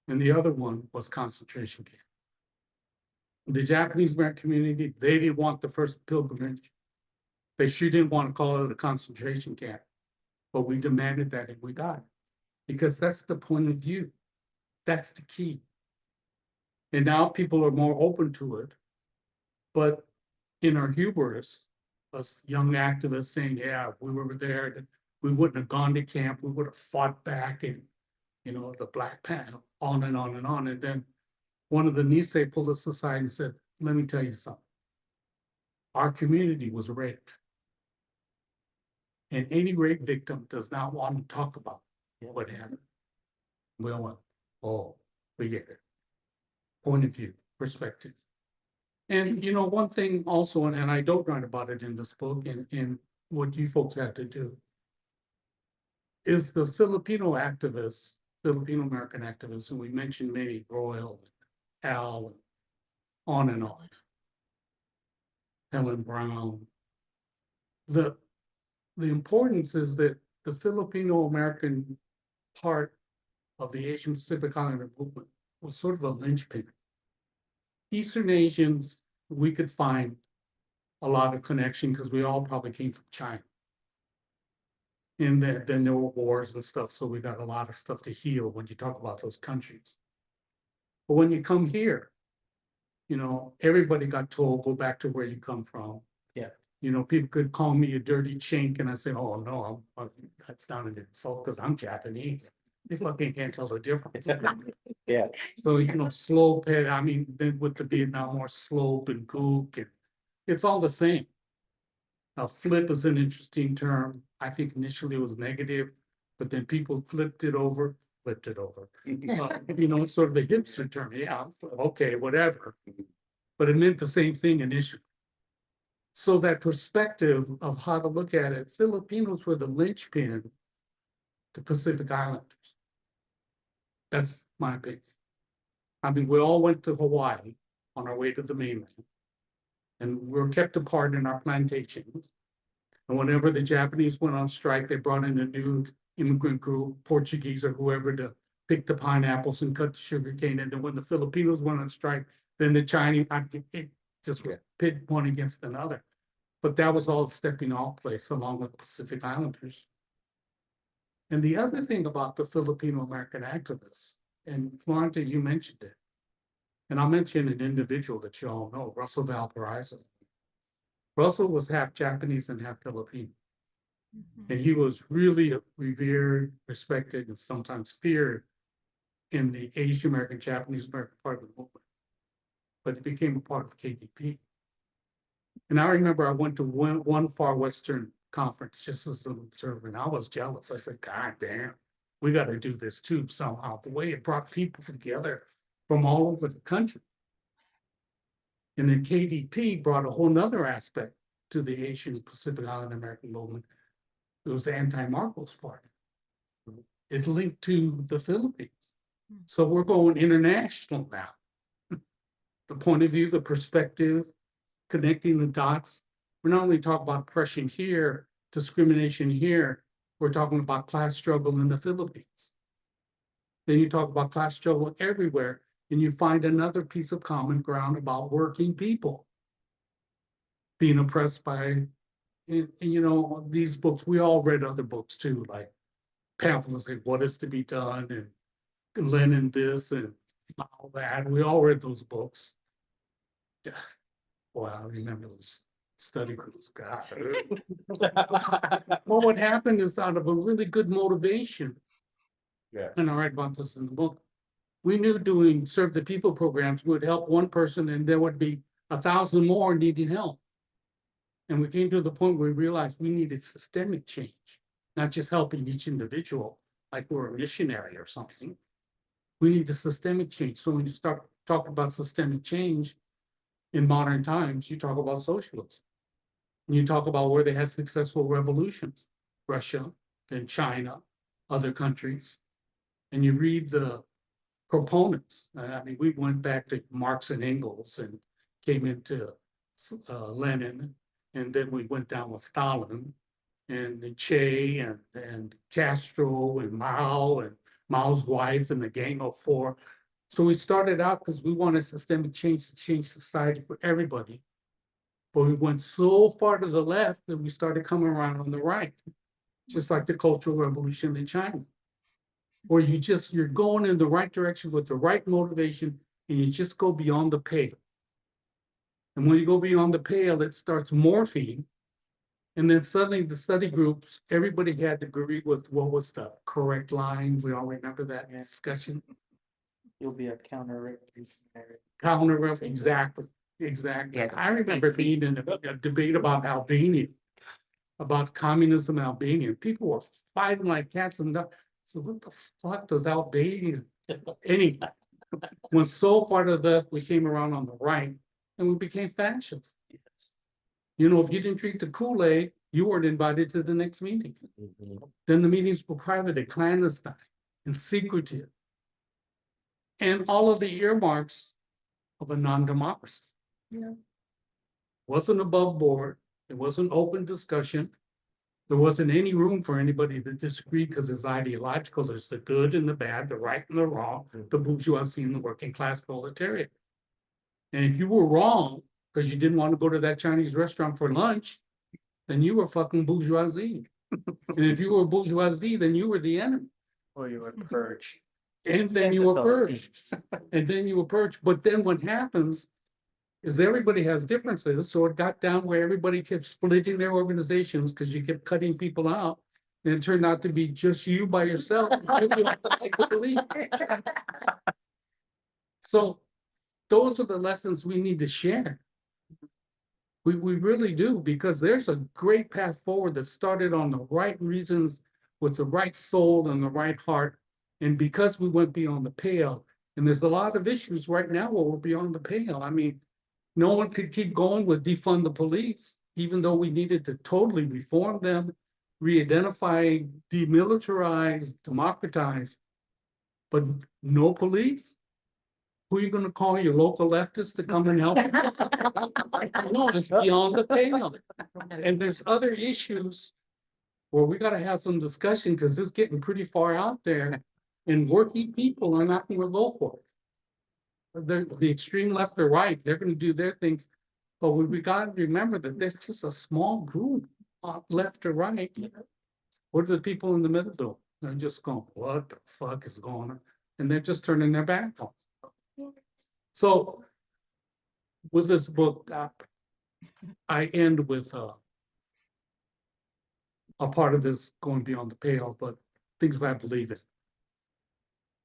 Speaker 10: And the other one was concentration camp. The Japanese American community, they didn't want the first pilgrimage. They sure didn't want to call it a concentration camp, but we demanded that and we got it. Because that's the point of view. That's the key. And now people are more open to it. But in our hubris, us young activists saying, yeah, we were there, we wouldn't have gone to camp, we would have fought back and, you know, the Black Panther, on and on and on. And then one of the Nisei pulled us aside and said, let me tell you something. Our community was raped. And any rape victim does not want to talk about what happened. We all went, oh, we get it. Point of view, perspective. And you know, one thing also, and I don't write about it in this book and what you folks have to do is the Filipino activists, Filipino American activists, and we mentioned many, Royal, Al, on and on, Helen Brown. The importance is that the Filipino American part of the Asian Pacific Islander movement was sort of a linchpin. Eastern Asians, we could find a lot of connection because we all probably came from China. And then there were wars and stuff, so we got a lot of stuff to heal when you talk about those countries. But when you come here, you know, everybody got told, go back to where you come from.
Speaker 7: Yeah.
Speaker 10: You know, people could call me a dirty chink, and I say, oh, no, that's not an insult because I'm Japanese. They fucking can't tell the difference.
Speaker 1: Yeah.
Speaker 10: So, you know, slope head, I mean, then with the Vietnam War, slope and gook, and it's all the same. Flip is an interesting term. I think initially it was negative, but then people flipped it over. You know, it's sort of the hipster term. Yeah, okay, whatever. But it meant the same thing initially. So that perspective of how to look at it, Filipinos were the linchpin to Pacific Islanders. That's my opinion. I mean, we all went to Hawaii on our way to the mainland. And we were kept apart in our plantations. And whenever the Japanese went on strike, they brought in a new immigrant group, Portuguese or whoever, to pick the pineapples and cut the sugar cane. And then when the Filipinos went on strike, then the Chinese, it just was pit one against another. But that was all stepping off place along with Pacific Islanders. And the other thing about the Filipino American activists, and Florenta, you mentioned it, and I'll mention an individual that you all know, Russell Valparaiso. Russell was half Japanese and half Filipino. And he was really revered, respected, and sometimes feared in the Asian American, Japanese American part of the movement. But he became a part of KDP. And I remember I went to one far Western conference just as an observer, and I was jealous. I said, God damn, we got to do this too somehow. The way it brought people together from all over the country. And then KDP brought a whole nother aspect to the Asian Pacific Island American movement. It was the anti-Marcos party. It linked to the Philippines. So we're going international now. The point of view, the perspective, connecting the dots. We're not only talking about oppression here, discrimination here, we're talking about class struggle in the Philippines. Then you talk about class struggle everywhere, and you find another piece of common ground about working people being oppressed by, and you know, these books, we all read other books too, like pamphlets like What Is to Be Done and Lenin this and all that. We all read those books. Yeah. Well, I remember those study groups, God. Well, what happened is out of a really good motivation.
Speaker 2: Yeah.
Speaker 10: And I write about this in the book. We knew doing Serve the People programs would help one person and there would be 1,000 more needing help. And we came to the point where we realized we needed systemic change, not just helping each individual like we're a missionary or something. We need the systemic change. So when you start talking about systemic change in modern times, you talk about socialism. And you talk about where they had successful revolutions, Russia, then China, other countries. And you read the proponents. I mean, we went back to Marx and Engels and came into Lenin, and then we went down with Stalin and Che and Castro and Mao and Mao's wife and the Gang of Four. So we started out because we wanted systemic change to change society for everybody. But we went so far to the left that we started coming around on the right, just like the Cultural Revolution in China, where you're going in the right direction with the right motivation, and you just go beyond the pale. And when you go beyond the pale, it starts morphing. And then suddenly the study groups, everybody had to agree with what was the correct line. We all remember that discussion.
Speaker 7: You'll be a counter-revolutionary.
Speaker 10: Exactly.
Speaker 1: Yeah.
Speaker 10: I remember being in a debate about Albania, about communism in Albania. People were fighting like cats and dogs. So what the fuck does outdated? Anyway, when so part of that, we came around on the right and we became fascists. You know, if you didn't drink the Kool-Aid, you weren't invited to the next meeting. Then the meetings were private and clandestine and secretive. And all of the earmarks of a non-democracy.
Speaker 6: Yeah.
Speaker 10: Wasn't above board, it wasn't open discussion. There wasn't any room for anybody to disagree because it's ideological. There's the good and the bad, the right and the wrong, the bourgeoisie and the working class proletariat. And if you were wrong because you didn't want to go to that Chinese restaurant for lunch, then you were fucking bourgeoisie. And if you were bourgeoisie, then you were the enemy.
Speaker 7: Or you were purged.
Speaker 10: And then you were purged. And then you were purged. But then what happens is everybody has differences. So it got down where everybody kept splitting their organizations because you kept cutting people out. And it turned out to be just you by yourself. So those are the lessons we need to share. We really do, because there's a great path forward that started on the right reasons with the right soul and the right heart. And because we went beyond the pale, and there's a lot of issues right now where we're beyond the pale. I mean, no one could keep going with defund the police, even though we needed to totally reform them, re-identify, demilitarize, democratize. But no police? Who are you gonna call, your local leftists to come and help? No, it's beyond the pale. And there's other issues where we gotta have some discussion, because it's getting pretty far out there. And working people are not gonna go for it. The extreme left or right, they're gonna do their things. But we gotta remember that there's just a small group, left or right. What are the people in the middle do? They're just going, what the fuck is going on? And they're just turning their back on. So with this book, I end with a part of this going beyond the pale, but things that I believe in.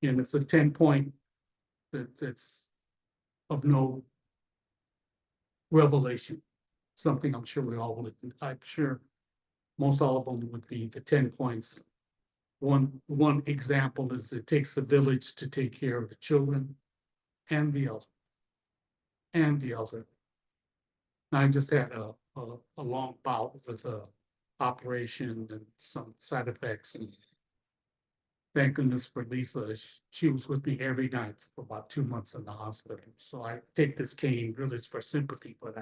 Speaker 10: And it's a 10-point that's of no revelation. Something I'm sure we all would, I'm sure most all of them would be the 10 points. One example is it takes a village to take care of the children and the elder. And the elder. I just had a long bout with a operation and some side effects, and thank goodness for Lisa. She was with me every night for about 2 months in the hospital. So I take this cane really for sympathy, but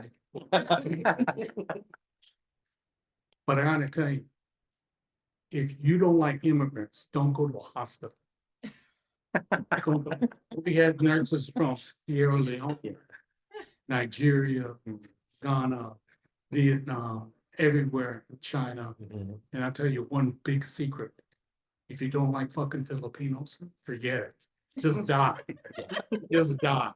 Speaker 10: but I gotta tell you, if you don't like immigrants, don't go to a hospital. We had nurses from Sierra Leone, Nigeria, Ghana, Vietnam, everywhere in China. And I'll tell you one big secret. If you don't like fucking Filipinos, forget it. Just die. Just die.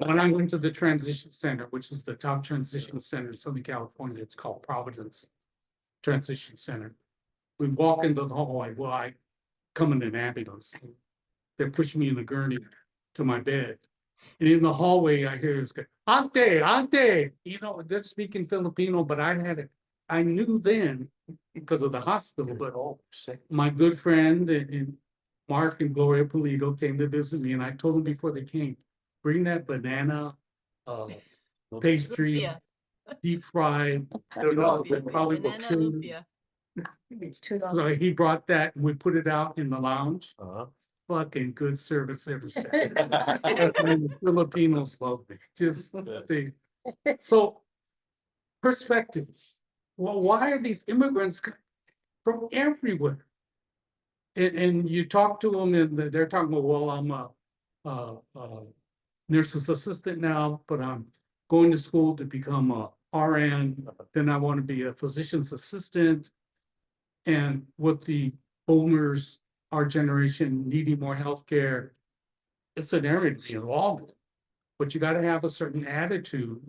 Speaker 10: When I went to the transition center, which is the top transition center in Southern California, it's called Providence Transition Center. We walk into the hallway. Well, I come in an ambulance. They're pushing me in the gurney to my bed. And in the hallway, I hear this guy, ante, you know, they're speaking Filipino, but I knew then because of the hospital, but my good friend and Mark and Gloria Polito came to visit me, and I told them before they came, bring that banana, pastry,
Speaker 3: Lupia.
Speaker 10: deep fried, you know,
Speaker 3: Lupia.
Speaker 10: probably
Speaker 3: Banana
Speaker 10: will
Speaker 3: lupia.
Speaker 10: So he brought that, and we put it out in the lounge. Fucking good service every step. And the Filipinos love me, just they, so perspective. Well, why are these immigrants from everywhere? And you talk to them and they're talking about, well, I'm a nurse's assistant now, but I'm going to school to become a RN. Then I want to be a physician's assistant. And with the boomers, our generation needing more healthcare, it's an area to be involved in. But you got to have a certain attitude,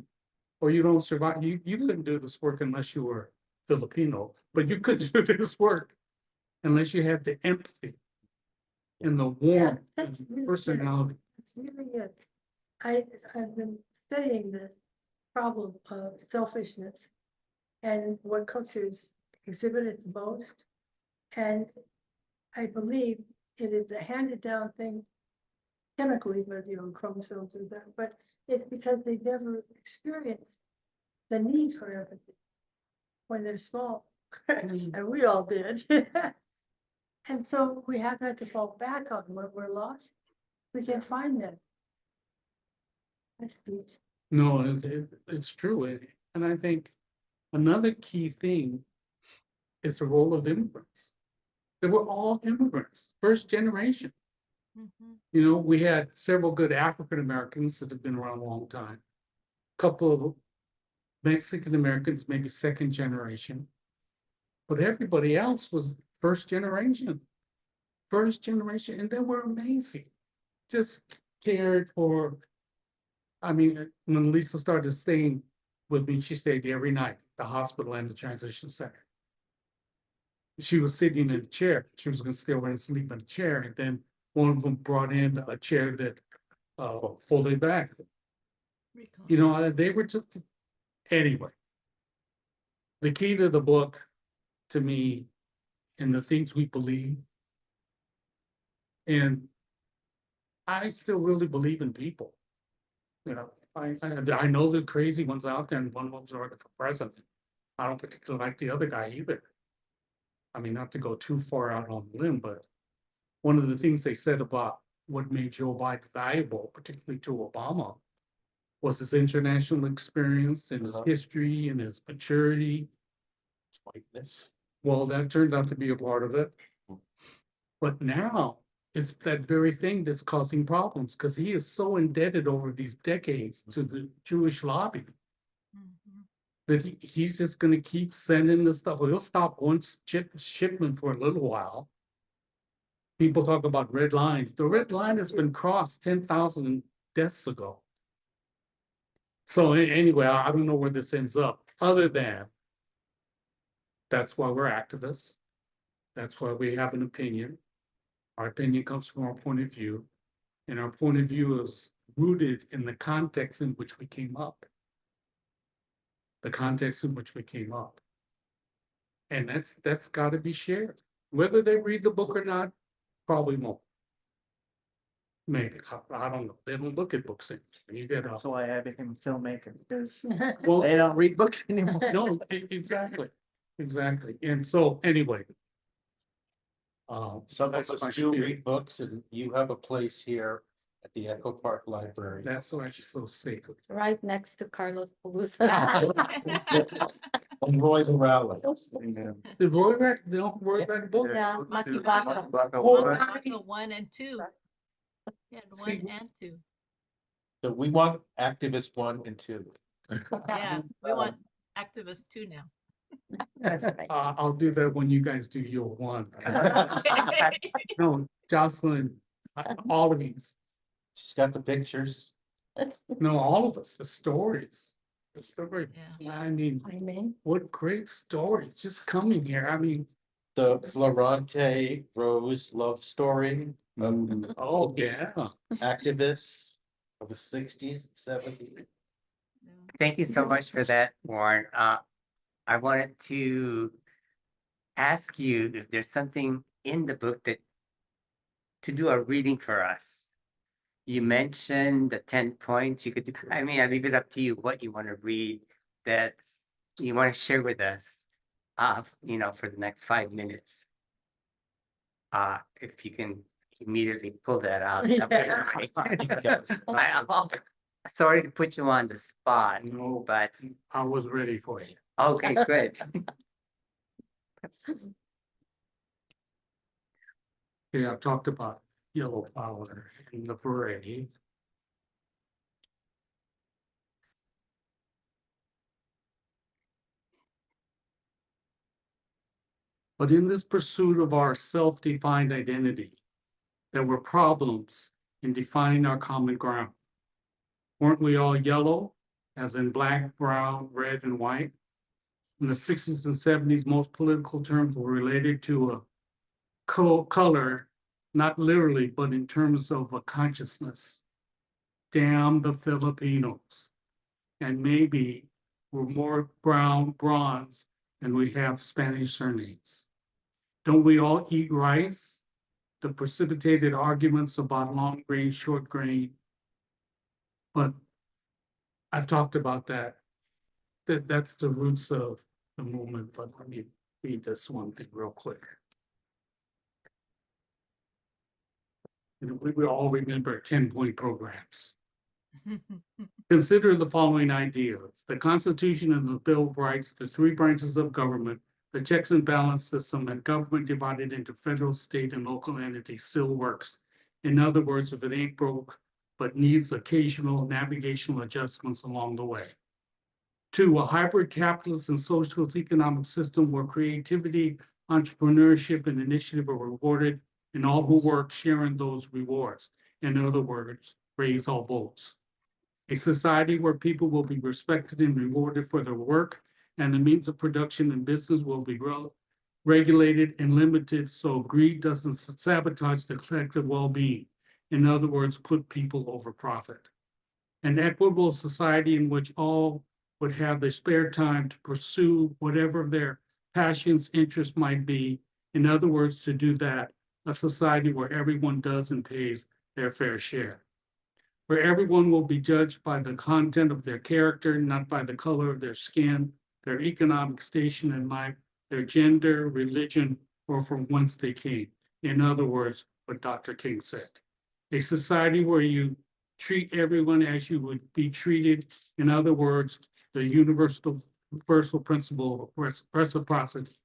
Speaker 10: or you don't survive. You couldn't do this work unless you were Filipino, but you couldn't do this work unless you had the empathy and the warmth and personality.
Speaker 6: It's really good. I've been studying this problem of selfishness and what cultures exhibit it the most. And I believe it is a handed down thing chemically, but chromosomes and that, but it's because they've never experienced the need for empathy when they're small. And we all did. And so we have had to fall back on when we're lost. We can find them. I speech.
Speaker 10: No, it's true. And I think another key thing is the role of immigrants. They were all immigrants, first generation.
Speaker 3: Mhm.
Speaker 10: You know, we had several good African Americans that have been around a long time. Couple of Mexican Americans, maybe second generation. But everybody else was first generation. First generation, and they were amazing. Just cared for. I mean, when Lisa started staying with me, she stayed every night, the hospital and the transition center. She was sitting in a chair. She was gonna stay over and sleep in a chair, and then one of them brought in a chair that folded back.
Speaker 3: Recall.
Speaker 10: You know, they were just, anyway. The key to the book, to me, and the things we believe. And I still really believe in people. You know, I know the crazy ones out there, and one of them's running for president. I don't particularly like the other guy either. I mean, not to go too far out on a limb, but one of the things they said about what made Joe Biden valuable, particularly to Obama, was his international experience and his history and his maturity.
Speaker 2: Whiteness.
Speaker 10: Well, that turned out to be a part of it. But now it's that very thing that's causing problems because he is so indebted over these decades to the Jewish lobby
Speaker 3: Mhm.
Speaker 10: that he's just going to keep sending the stuff. Well, he'll stop one shipment for a little while. People talk about red lines. The red line has been crossed 10,000 deaths ago. So anyway, I don't know where this ends up, other than that's why we're activists. That's why we have an opinion. Our opinion comes from our point of view, and our point of view is rooted in the context in which we came up. The context in which we came up. And that's got to be shared. Whether they read the book or not, probably won't. Maybe, I don't know. They don't look at books. You get
Speaker 7: That's why I became a filmmaker, because
Speaker 10: well,
Speaker 7: they don't read books anymore.
Speaker 10: no, exactly, exactly. And so anyway.
Speaker 2: Some
Speaker 10: That's
Speaker 2: of
Speaker 10: my
Speaker 2: us do
Speaker 10: spirit.
Speaker 2: read books, and you have a place here at the Echo Park Library.
Speaker 10: That's why it's so sacred.
Speaker 4: Right next to Carlos Palooza.
Speaker 2: On Roy the Rally.
Speaker 10: Did Roy read, Roy read a book?
Speaker 4: Yeah,
Speaker 3: Maki
Speaker 4: Baka.
Speaker 10: Oh,
Speaker 3: Maki Baka 1 and 2. Yeah,
Speaker 10: See,
Speaker 3: 1 and 2.
Speaker 2: So we want activist 1 and 2.
Speaker 3: Yeah, we want activist 2 now.
Speaker 4: That's right.
Speaker 10: I'll do that when you guys do your one.
Speaker 3: Okay.
Speaker 10: No, Jocelyn, all of these,
Speaker 2: She's got the pictures.
Speaker 10: no, all of us, the stories. The stories.
Speaker 3: Yeah.
Speaker 10: I mean,
Speaker 4: I mean,
Speaker 10: what great stories just coming here. I mean,
Speaker 2: The Florante Rose love story of
Speaker 10: oh, yeah.
Speaker 2: activists of the 60s, 70s.
Speaker 3: Yeah.
Speaker 1: Thank you so much for that, Warren. I wanted to ask you if there's something in the book that to do a reading for us. You mentioned the 10 points you could do. I mean, I leave it up to you what you want to read that you want to share with us, for the next 5 minutes. If you can immediately pull that out. that'd be great. I'm sorry to put you on the spot,
Speaker 10: No,
Speaker 1: but
Speaker 10: I was ready for you.
Speaker 1: okay, good.
Speaker 10: Yeah, I've talked about yellow power in the parade. But in this pursuit of our self-defined identity, there were problems in defining our common ground. Weren't we all yellow, as in black, brown, red, and white? In the 60s and 70s, most political terms were related to a color, not literally, but in terms of a consciousness. Damn the Filipinos. And maybe we're more brown, bronze, than we have Spanish surnames. Don't we all eat rice? the precipitated arguments about long grain, short grain. But I've talked about that. That's the roots of the movement, but let me read this one thing real quick. And we all remember 10-point programs. Consider the following ideas. The Constitution and the Bill of Rights, the three branches of government, the checks and balance system, and government divided into federal, state, and local entities still works. In other words, if it ain't broke, but needs occasional navigational adjustments along the way. 2, a hybrid capitalist and socialist economic system where creativity, entrepreneurship, and initiative are rewarded, and all who work share in those rewards. In other words, raise all boats. A society where people will be respected and rewarded for their work, and the means of production and business will be regulated and limited so greed doesn't sabotage the collective well-being. In other words, put people over profit. An equitable society in which all would have the spare time to pursue whatever their passions, interests might be. In other words, to do that, a society where everyone does and pays their fair share. Where everyone will be judged by the content of their character, not by the color of their skin, their economic station in life, their gender, religion, or from whence they came. In other words, what Dr. King said. A society where you treat everyone as you would be treated. In other words, the universal principle of reciprocity.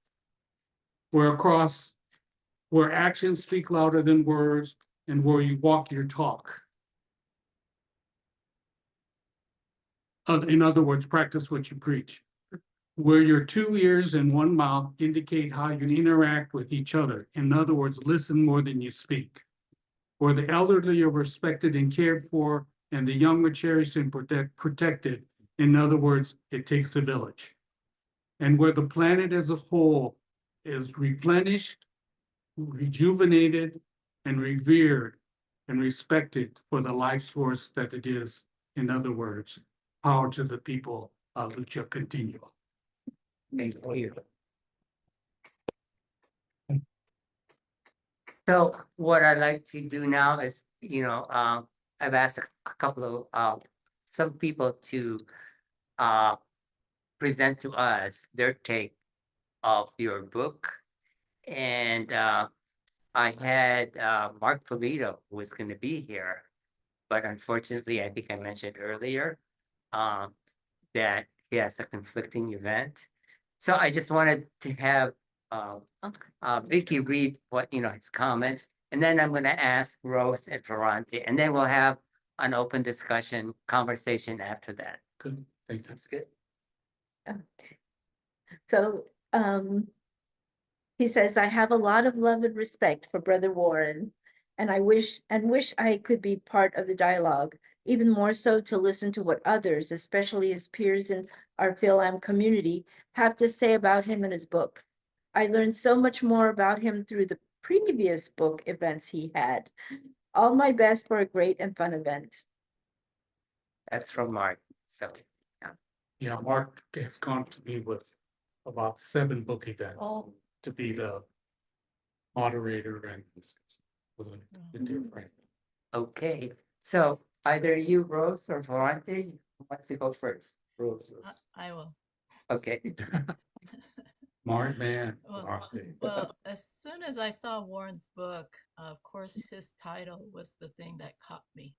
Speaker 10: Where actions speak louder than words, and where you walk your talk. In other words, practice what you preach. Where your 2 ears and 1 mouth indicate how you interact with each other. In other words, listen more than you speak. Where the elderly are respected and cared for, and the young are cherished and protected. In other words, it takes a village. And where the planet as a whole is replenished, rejuvenated, and revered and respected for the life source that it is. In other words, power to the people, lucha continua.
Speaker 1: Thank you. So what I'd like to do now is, I've asked a couple of, some people to present to us their take of your book. And I had Mark Polito, who was going to be here, but unfortunately, I think I mentioned earlier that he has a conflicting event. So I just wanted to have Vicky read what, his comments, and then I'm going to ask Rose and Ferrante, and then we'll have an open discussion conversation after that.
Speaker 10: Good, thanks.
Speaker 1: That's good.
Speaker 8: So, he says, I have a lot of love and respect for Brother Warren, and I wish I could be part of the dialogue, even more so to listen to what others, especially his peers in our Phil-Am community, have to say about him and his book. I learned so much more about him through the previous book events he had. All my best for a great and fun event.
Speaker 1: That's from Mark. So,
Speaker 10: Yeah, Mark has gone to me with about 7 book events
Speaker 4: Oh,
Speaker 10: to be the moderator and with a dear friend.
Speaker 1: okay. So either you, Rose, or Ferrante, who wants to go first?
Speaker 9: Rose,
Speaker 3: I will.
Speaker 1: Okay.
Speaker 10: Smart man.
Speaker 3: Well, as soon as I saw Warren's book, of course, his title was the thing that caught me.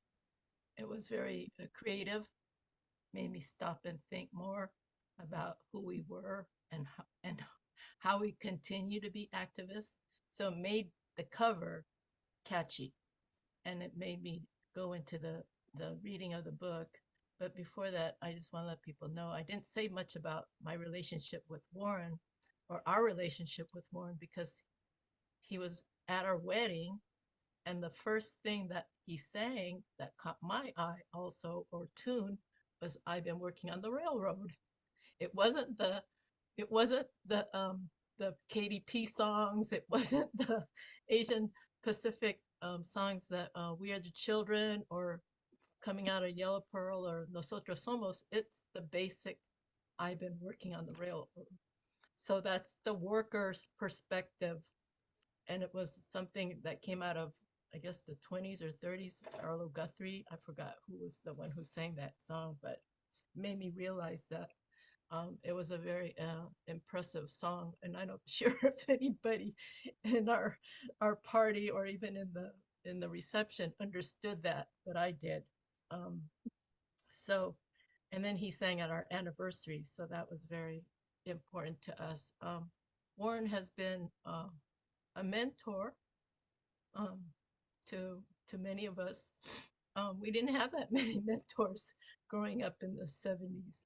Speaker 3: It was very creative, made me stop and think more about who we were and how we continue to be activists. So it made the cover catchy, and it made me go into the reading of the book. But before that, I just want to let people know I didn't say much about my relationship with Warren or our relationship with Warren because he was at our wedding, and the first thing that he sang that caught my eye also, or tune, was I've been working on the railroad. It wasn't the KDP songs. It wasn't the Asian Pacific songs that We Are the Children or Coming Out of Yellow Pearl or Nosotros Somos. It's the basic I've been working on the railroad. So that's the worker's perspective. and it was something that came out of, I guess, the 20s or 30s. Arlo Guthrie, I forgot who was the one who sang that song, but made me realize that it was a very impressive song, and I'm not sure if anybody in our party or even in the reception understood that, but I did. Um, so, and then he sang at our anniversary, so that was very important to us. Warren has been a mentor um, to many of us. We didn't have that many mentors growing up in the 70s,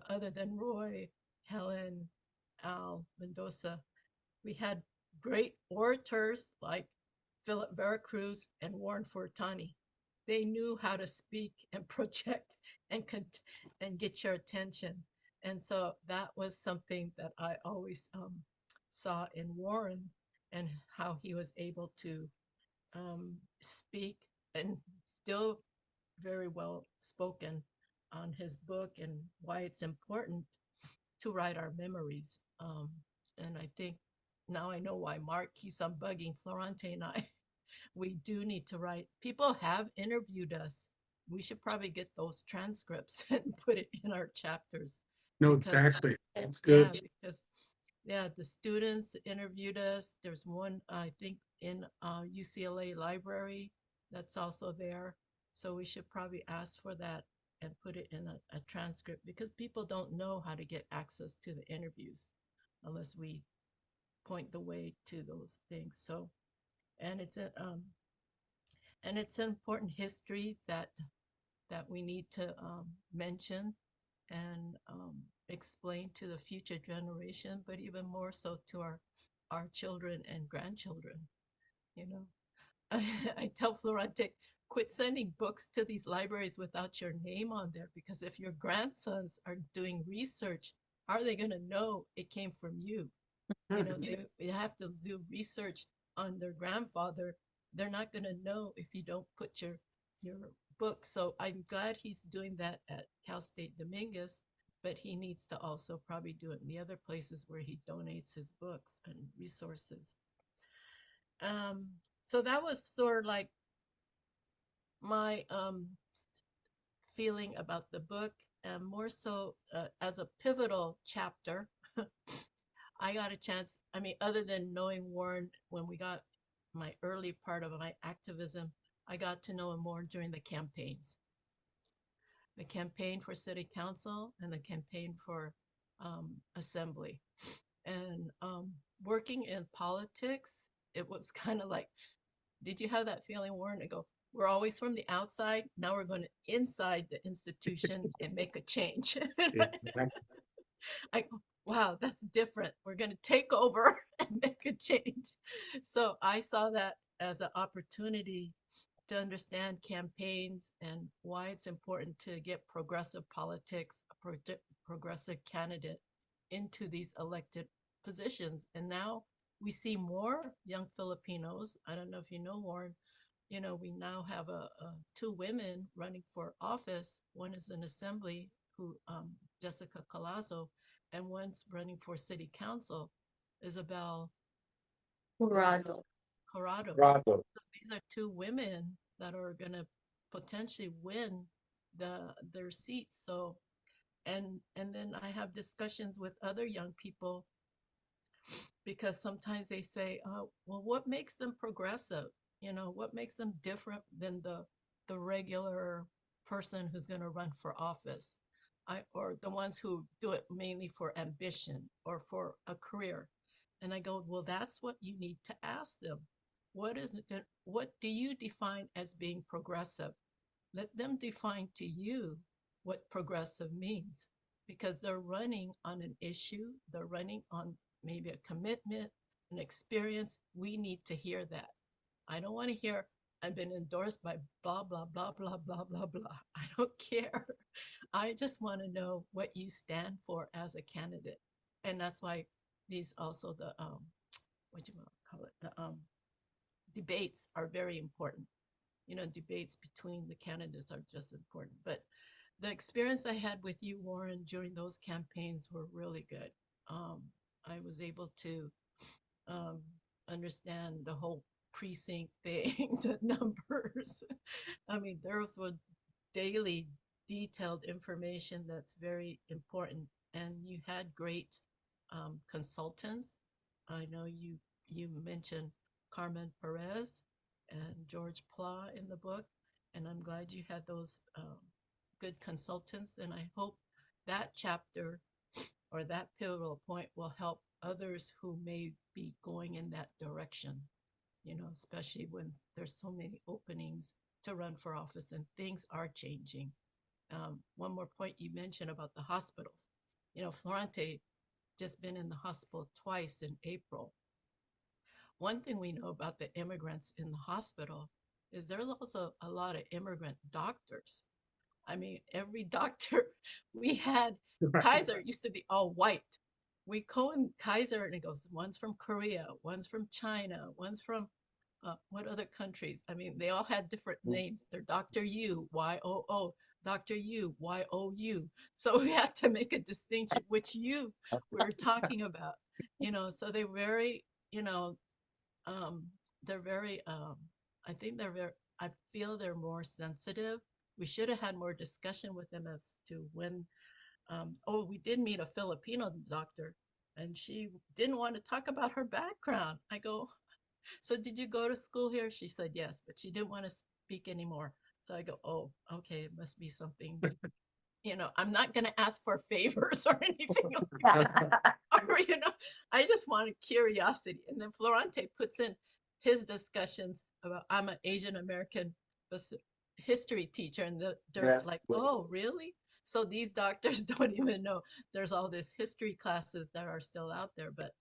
Speaker 3: other than Roy, Helen, Al, Mendoza. We had great orators like Philip Veracruz and Warren Furutani. They knew how to speak and project and get your attention. And so that was something that I always saw in Warren, and how he was able to speak, and still very well spoken on his book, and why it's important to write our memories. And I think now I know why Mark keeps on bugging Florante and I. We do need to write. People have interviewed us. We should probably get those transcripts and put it in our chapters.
Speaker 10: No,
Speaker 3: because-
Speaker 10: exactly. It's
Speaker 3: Yeah,
Speaker 10: good.
Speaker 3: because the students interviewed us. There's one, I think, in UCLA library that's also there. So we should probably ask for that and put it in a transcript, because people don't know how to get access to the interviews unless we point the way to those things. So, and it's an important history that we need to mention and explain to the future generation, but even more so to our children and grandchildren. You know, I tell Florante, quit sending books to these libraries without your name on there, because if your grandsons are doing research, how are they going to know it came from you? You know, they have to do research on their grandfather. They're not going to know if you don't put your book. So I'm glad he's doing that at Cal State Dominguez, but he needs to also probably do it in the other places where he donates his books and resources. So that was sort of like my feeling about the book, and more so as a pivotal chapter. I got a chance, I mean, other than knowing Warren when we got my early part of my activism, I got to know him more during the campaigns. The campaign for city council and the campaign for assembly. And working in politics, it was kind of like, did you have that feeling, Warren, to go, we're always from the outside, now we're going to inside the institution and make a change. I go, wow, that's different. We're going to take over and make a change. So I saw that as an opportunity to understand campaigns and why it's important to get progressive politics, a progressive candidate into these elected positions. And now we see more young Filipinos. I don't know if you know, Warren, you know, we now have two women running for office. One is an assembly, who Jessica Colazo, and one's running for city council, Isabel
Speaker 4: Jurado.
Speaker 3: Corrado.
Speaker 2: Bravo.
Speaker 3: So these are two women that are going to potentially win their seats. So, and then I have discussions with other young people, because sometimes they say, well, what makes them progressive? You know, what makes them different than the regular person who's going to run for office? Or the ones who do it mainly for ambition or for a career. And I go, well, that's what you need to ask them. What do you define as being progressive? Let them define to you what progressive means, because they're running on an issue, they're running on maybe a commitment, an experience. We need to hear that. I don't want to hear, I've been endorsed by blah, blah, blah, blah, blah, blah, blah. I don't care. I just want to know what you stand for as a candidate. And that's why these also what you call it, the debates are very important. You know, debates between the candidates are just important. But the experience I had with you, Warren, during those campaigns were really good. I was able to understand the whole precinct thing, the numbers. I mean, those were daily detailed information that's very important. And you had great consultants. I know you mentioned Carmen Perez and George Pla in the book, and I'm glad you had those good consultants. And I hope that chapter or that pivotal point will help others who may be going in that direction, especially when there's so many openings to run for office and things are changing. One more point you mentioned about the hospitals. Florante just been in the hospital twice in April. One thing we know about the immigrants in the hospital is there's also a lot of immigrant doctors. I mean, every doctor we had, Kaiser used to be all white. We call him Kaiser, and it goes, one's from Korea, one's from China, one's from what other countries? I mean, they all had different names. They're Dr. Yu, Y-O-O, Dr. Yu, Y-O-U. So we had to make a distinction which you we're talking about, so they're very, they're very, I think they're very, I feel they're more sensitive. We should have had more discussion with them as to when, we did meet a Filipino doctor and she didn't want to talk about her background. I go, so did you go to school here? She said yes, but she didn't want to speak anymore. So I go, oh, okay, it must be something. I'm not going to ask for favors or anything like that. Or, I just wanted curiosity. And then Florante puts in his discussions about, I'm an Asian American history teacher. And they're like, oh, really? So these doctors don't even know there's all this history classes that are still out there. But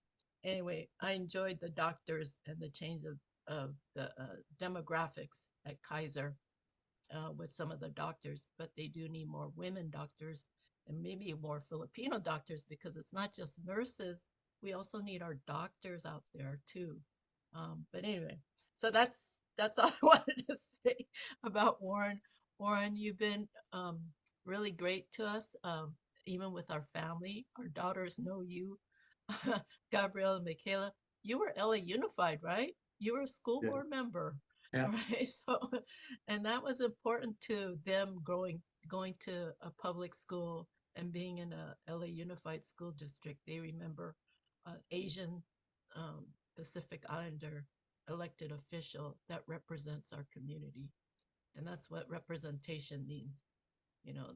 Speaker 3: anyway, I enjoyed the doctors and the change of the demographics at Kaiser with some of the doctors, but they do need more women doctors and maybe more Filipino doctors because it's not just nurses. We also need our doctors out there too. But anyway, so that's all I wanted to say about Warren. Warren, you've been really great to us, even with our family. Our daughters know you. Gabrielle and Michaela, you were LA Unified, right? You were a school
Speaker 9: Yeah.
Speaker 3: board member,
Speaker 10: Yeah.
Speaker 3: right? So, and that was important to them going to a public school and being in a LA Unified School District. They remember Asian Pacific Islander elected official that represents our community. And that's what representation means,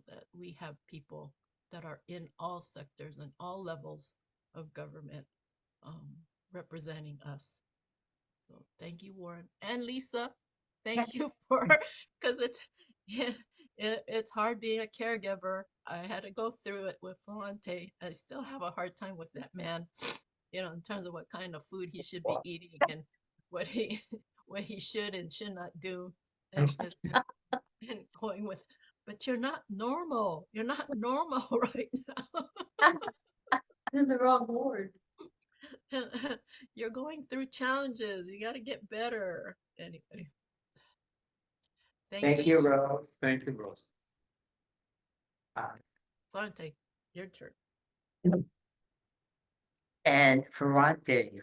Speaker 3: that we have people that are in all sectors and all levels of government representing us. So thank you, Warren and Lisa. Thank you for, because it's hard being a caregiver. I had to go through it with Florante. I still have a hard time with that man, in terms of what kind of food he should be eating and what he what he should and should not do, and going with, but you're not normal. You're not normal right now.
Speaker 6: In the wrong ward.
Speaker 3: You're going through challenges. You got to get better. Anyway,
Speaker 1: Thank you, Rose.
Speaker 10: Thank you, Rose.
Speaker 3: Florante, your turn.
Speaker 1: And Ferrante,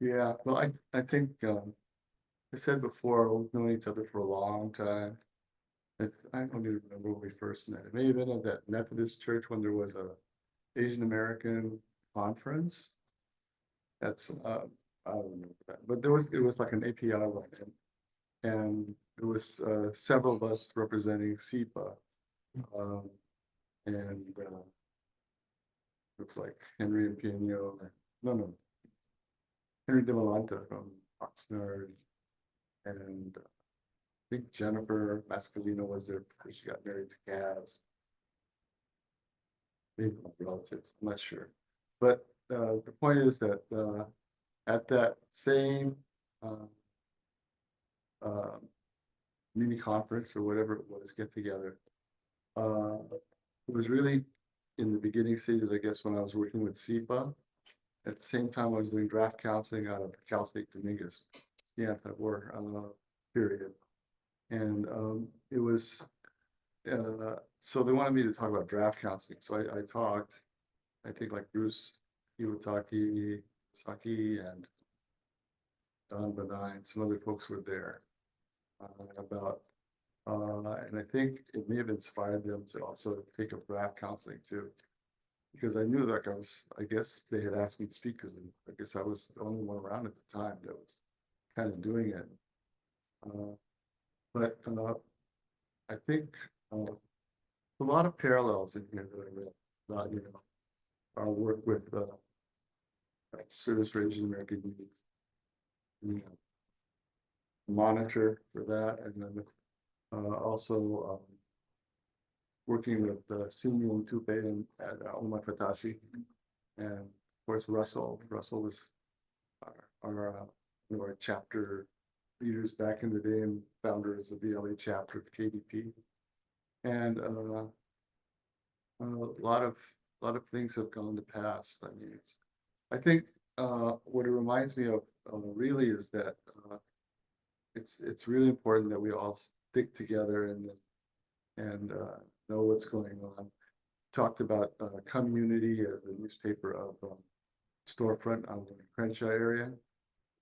Speaker 9: Yeah, well, I think, I said before, we've known each other for a long time. I don't even remember when we first met. It may have been at that Methodist church when there was a Asian American conference. That's, I don't remember that, but it was like an API event. And it was, several of us representing SEPA. And, looks like Henry and Pino, no, Henry De Valenta from Oxnard. And I think Jennifer Mascalino was there before she got married to Kaz. Maybe my relatives, I'm not sure. But the point is that at that same mini conference or whatever it was, get together, it was really in the beginning stages, I guess, when I was working with SEPA. At the same time, I was doing draft counseling out of Cal State Dominguez, the anti-war period. And it was, so they wanted me to talk about draft counseling. So I talked, I think like Bruce Iwataki, Saki, and Don Benign, some other folks were there. About, and I think it may have inspired them to also take up rap counseling too. Because I knew like I guess they had asked me to speak because I guess I was the only one around at the time that was kind of doing it. But I think a lot of parallels in here that I read about, you know, our work with service for Asian American youth. You know, monitor for that, and then also working with Simeon Tupe and at Omar Fatashi, and of course Russell. Russell was our you know, our chapter leaders back in the day and founders of the LA chapter of KDP, and a lot of things have gone to pass. I mean, I think what it reminds me of really is that it's really important that we all stick together and know what's going on. Talked about community as the newspaper of storefront on the Crenshaw area,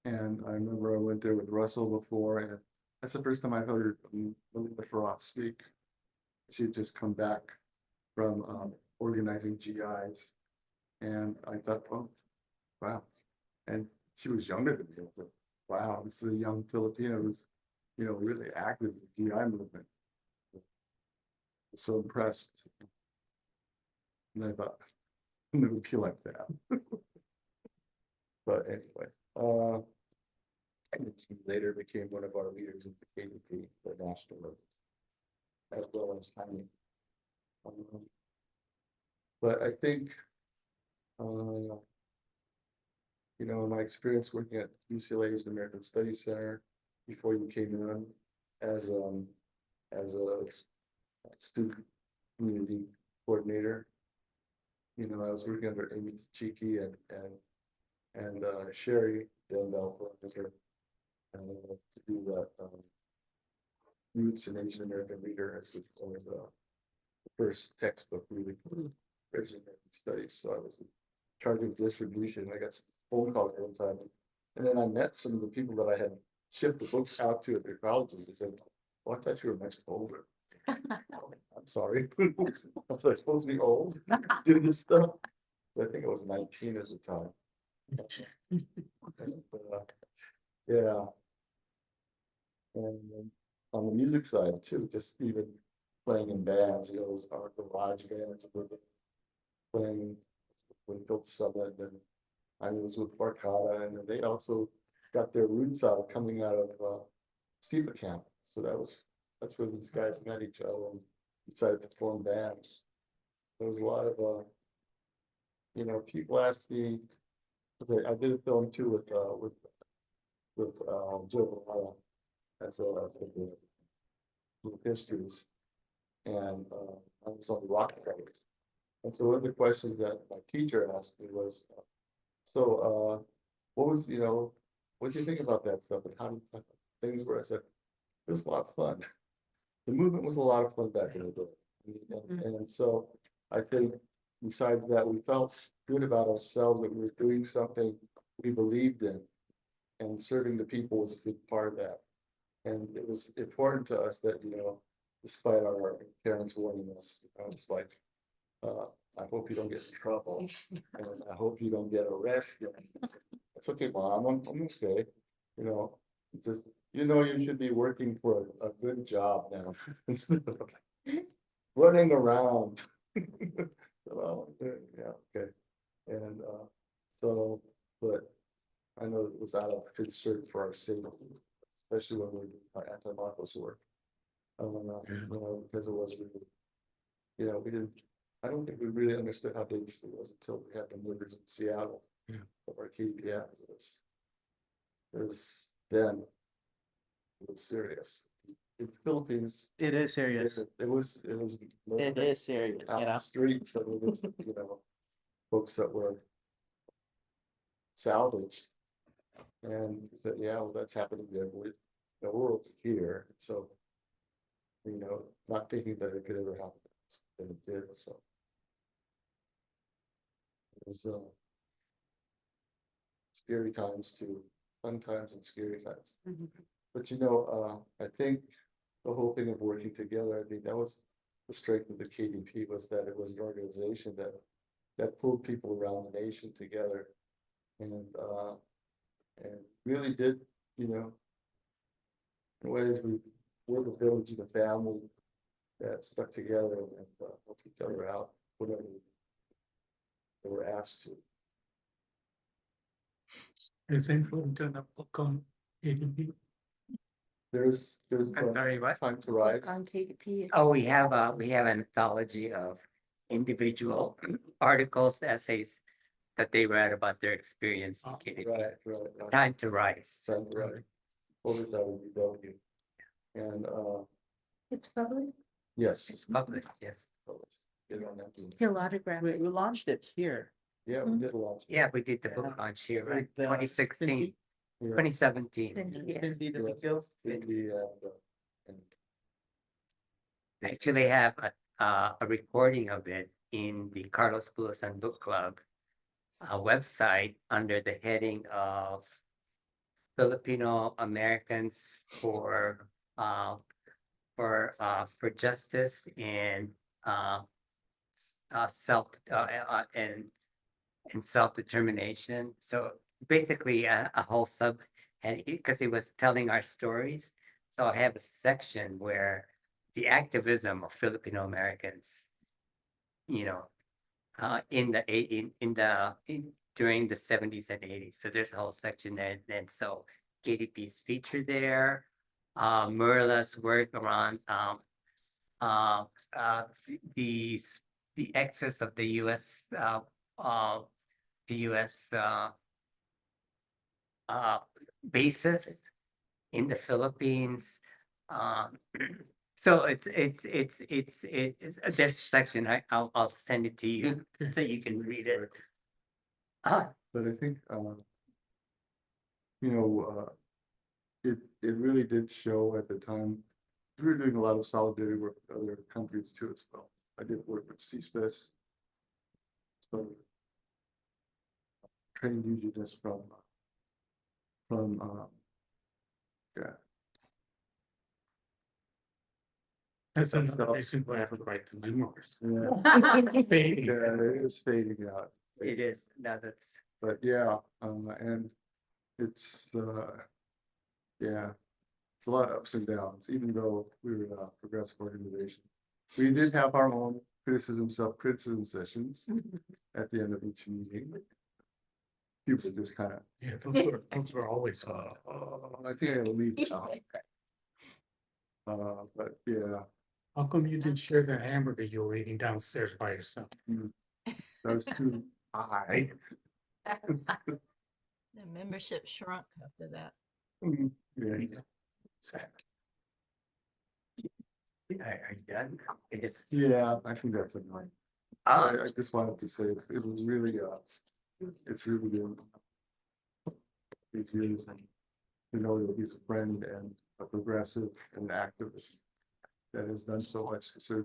Speaker 9: and I remember I went there with Russell before, and that's the first time I heard Melinda Frost speak. She had just come back from organizing GIs, and I thought, oh, wow. And she was younger than me. I was like, wow, this is a young Filipino who's, you know, really active in the GI movement. So impressed. And I thought, I'm gonna feel like that. But anyway, and she later became one of our leaders of the KDP, the national level, as well as Tiny. But I think, you know, my experience working at UCLA Asian American Studies Center before you came in as a student community coordinator. You know, I was working under Amy Tachiki and Sherry Denbell to do that Roots in Asian American Reader as the first textbook really for Asian American Studies. So I was in charge of distribution. I got some phone calls one time, and then I met some of the people that I had shipped the books out to at their colleges. They said, "Oh, I thought you were much older." I'm sorry. Was I supposed to be old doing this stuff? I think I was 19 at the time. Yeah. And then on the music side too, just even playing in bands, you know, those our garage bands were playing with Built Summit, and I was with Barcata, and they also got their roots out of coming out of Steeper Camp. So that's where these guys met each other and decided to form bands. There was a lot of you know, people asked me. Okay, I did a film too with Joe Bellata as histories, and I was on the Rockefellers. And so one of the questions that my teacher asked me was, so what was, you know, what do you think about that stuff and how did things were? I said, it was a lot of fun. The movement was a lot of fun back in the day. And so I think besides that, we felt good about ourselves that we were doing something we believed in, and serving the people was a big part of that. And it was important to us that, you know, despite our parents warning us, you know, it's like, I hope you don't get in trouble, and I hope you don't get arrested. It's okay, Mom, I'm okay. You know, just, you know, you should be working for a good job now instead of running around. Well, yeah, okay. And so, but I know it was out of concern for our safety, especially when we were doing our anti-Marcos work. You know, because it was really, you know, I don't think we really understood how dangerous it was until we had the murders in Seattle of our KPI. It was then, it was serious. In the Philippines,
Speaker 7: It is serious.
Speaker 9: it was.
Speaker 7: It is serious,
Speaker 9: out
Speaker 7: you
Speaker 9: the
Speaker 7: know.
Speaker 9: streets, I mean, you know, folks that were salvaged. And he said, yeah, well, that's happening everywhere in the world here. So, you know, not thinking that it could ever happen, and it did. So it was scary times too. fun times and scary times.
Speaker 5: Mhm.
Speaker 9: But you know, I think the whole thing of working together, I think that was the strength of the KDP, was that it was an organization that pulled people around the nation together. And really did, you know, in ways we're the village, the family that stuck together and helped each other out, whatever they were asked to.
Speaker 10: Is anyone done a book on ADP?
Speaker 9: There's
Speaker 1: I'm sorry, what?
Speaker 9: Time to Rise.
Speaker 8: On KDP.
Speaker 1: Oh, we have an anthology of individual articles, essays that they read about their experience in KDP.
Speaker 9: Right.
Speaker 1: Time to Rise.
Speaker 9: Time to Rise. Published out of UW. And
Speaker 8: It's public.
Speaker 9: yes.
Speaker 1: It's public, yes.
Speaker 9: Published. Get on that.
Speaker 8: He'll autograph
Speaker 7: We,
Speaker 8: it.
Speaker 7: we launched it here.
Speaker 9: Yeah, we did a lot.
Speaker 1: Yeah, we did the book launch here, right?
Speaker 7: With,
Speaker 1: 2016,
Speaker 7: Cindy.
Speaker 9: Yeah.
Speaker 1: 2017.
Speaker 8: Cindy, yes.
Speaker 7: Cindy the
Speaker 9: Yes.
Speaker 7: Miguel.
Speaker 9: Cindy and
Speaker 1: They actually have a recording of it in the Carlos Bulasan Book Club website under the heading of Filipino Americans for justice and self-determination. So basically a whole sub, and because it was telling our stories, so I have a section where the activism of Filipino Americans, you know, during the 70s and 80s. So there's a whole section there. And so KDP's featured there. Murla's work around the excess of the US bases in the Philippines. So there's a section, I'll send it to you so you can read it.
Speaker 9: But I think, you know, it really did show at the time. We were doing a lot of solidarity work with other countries too as well. I did work with CSPS. So trained unionists from yeah.
Speaker 10: That's another reason why I would write the memoirs.
Speaker 9: Yeah,
Speaker 10: Fading.
Speaker 9: yeah, it is fading out.
Speaker 1: It is, now that's,
Speaker 9: But yeah, and it's yeah, it's a lot of ups and downs, even though we were a progressive organization. We did have our own self-criticism sessions at the end of each meeting. People just kind of,
Speaker 10: Yeah, those were always,
Speaker 9: I think I will leave now. But yeah,
Speaker 10: how come you didn't share the hamburger you were eating downstairs by yourself?
Speaker 9: that was too high.
Speaker 3: The membership shrunk after that.
Speaker 9: Yeah,
Speaker 1: are you done? It's,
Speaker 9: yeah, I think that's annoying. I just wanted to say, it was really, it's really good. It's really, you know, that he's a friend and a progressive and activist that has done so much to serve.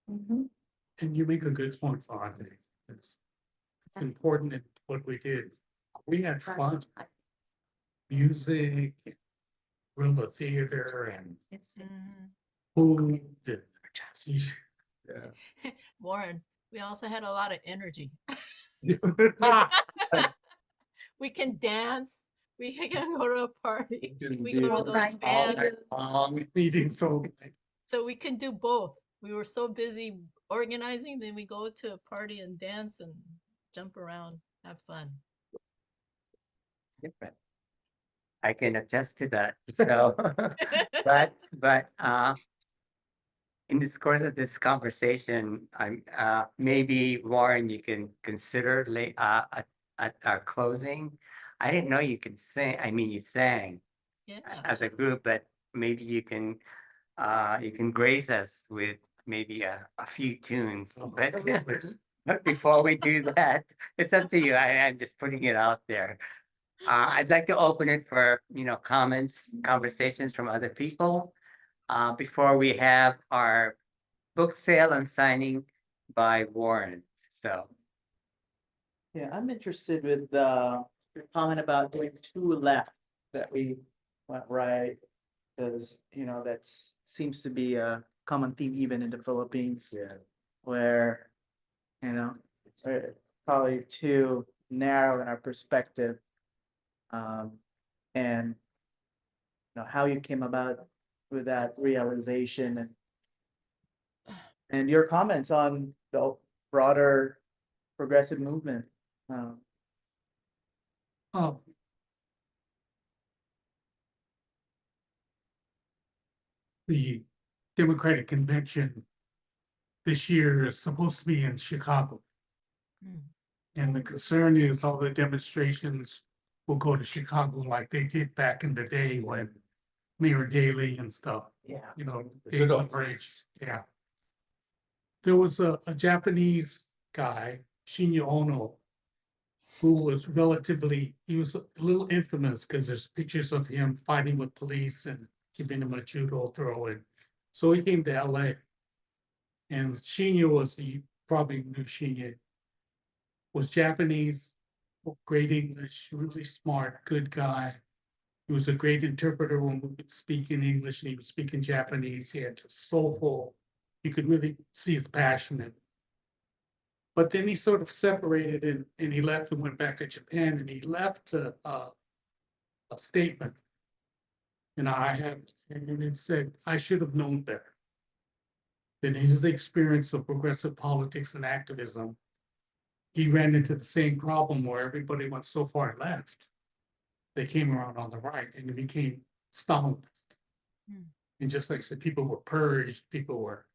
Speaker 10: And you make a good point, Fonte. It's important in what we did. We had fun. Music, guerrilla theater and
Speaker 3: Mhm.
Speaker 10: food.
Speaker 9: Yeah.
Speaker 3: Warren, we also had a lot of energy. We can dance. We can go to a party. We go to those
Speaker 8: Right.
Speaker 3: bands.
Speaker 10: Meeting so.
Speaker 3: So we can do both. We were so busy organizing, then we go to a party and dance and jump around, have fun.
Speaker 1: different. I can attest to that, so, but, in this course of this conversation, maybe Warren, you can consider at our closing. I didn't know you could sing, I mean, you sang
Speaker 3: Yeah.
Speaker 1: as a group, but maybe you can grace us with maybe a few tunes, but before we do that, it's up to you. I'm just putting it out there. I'd like to open it for, comments, conversations from other people. Before we have our book sale and signing by Warren, so.
Speaker 7: Yeah, I'm interested with your comment about doing two left, that we went right. Cause you know, that's, seems to be a common theme even in the Philippines.
Speaker 2: Yeah.
Speaker 7: Where, you know, we're probably too narrow in our perspective. And you know, how you came about with that realization and your comments on the broader progressive movement. Um,
Speaker 10: Oh. The Democratic Convention this year is supposed to be in Chicago.
Speaker 3: Mm.
Speaker 10: And the concern is all the demonstrations will go to Chicago like they did back in the day when Mayor Daley and stuff,
Speaker 7: yeah.
Speaker 10: you know,
Speaker 2: The
Speaker 10: days
Speaker 2: good
Speaker 10: of
Speaker 2: old
Speaker 10: grace, yeah. There was a Japanese guy, Shinya Ono, who was relatively, he was a little infamous because there's pictures of him fighting with police and giving him a judo throw. And so he came to LA. And Shinya was, you probably knew Shinya, was Japanese, great English, really smart, good guy. He was a great interpreter when we would speak in English and he would speak in Japanese. He had soulful, you could really see his passion in it. But then he sort of separated and he left and went back to Japan and he left a statement. And I have, and it said, I should have known better. That in his experience of progressive politics and activism, he ran into the same problem where everybody went so far left. They came around on the right and it became Stalinist.
Speaker 3: Hmm.
Speaker 10: And just like I said, people were purged, people were,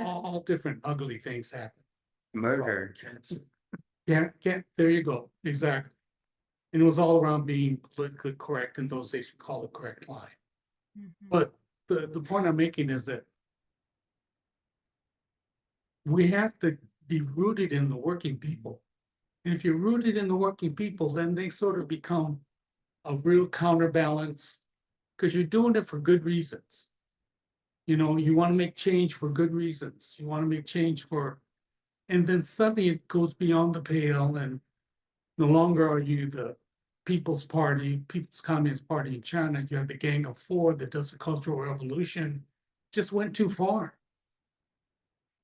Speaker 10: all different ugly things happened.
Speaker 1: Murdered.
Speaker 10: There you go, exactly. And it was all around being politically correct. In those days, we call it correct line.
Speaker 3: Mhm.
Speaker 10: But the point I'm making is that we have to be rooted in the working people. And if you're rooted in the working people, then they sort of become a real counterbalance because you're doing it for good reasons. You know, you want to make change for good reasons. You want to make change for, and then suddenly it goes beyond the pale and no longer are you the People's Party, People's Communist Party in China. You have the Gang of Four that does the Cultural Revolution. Just went too far.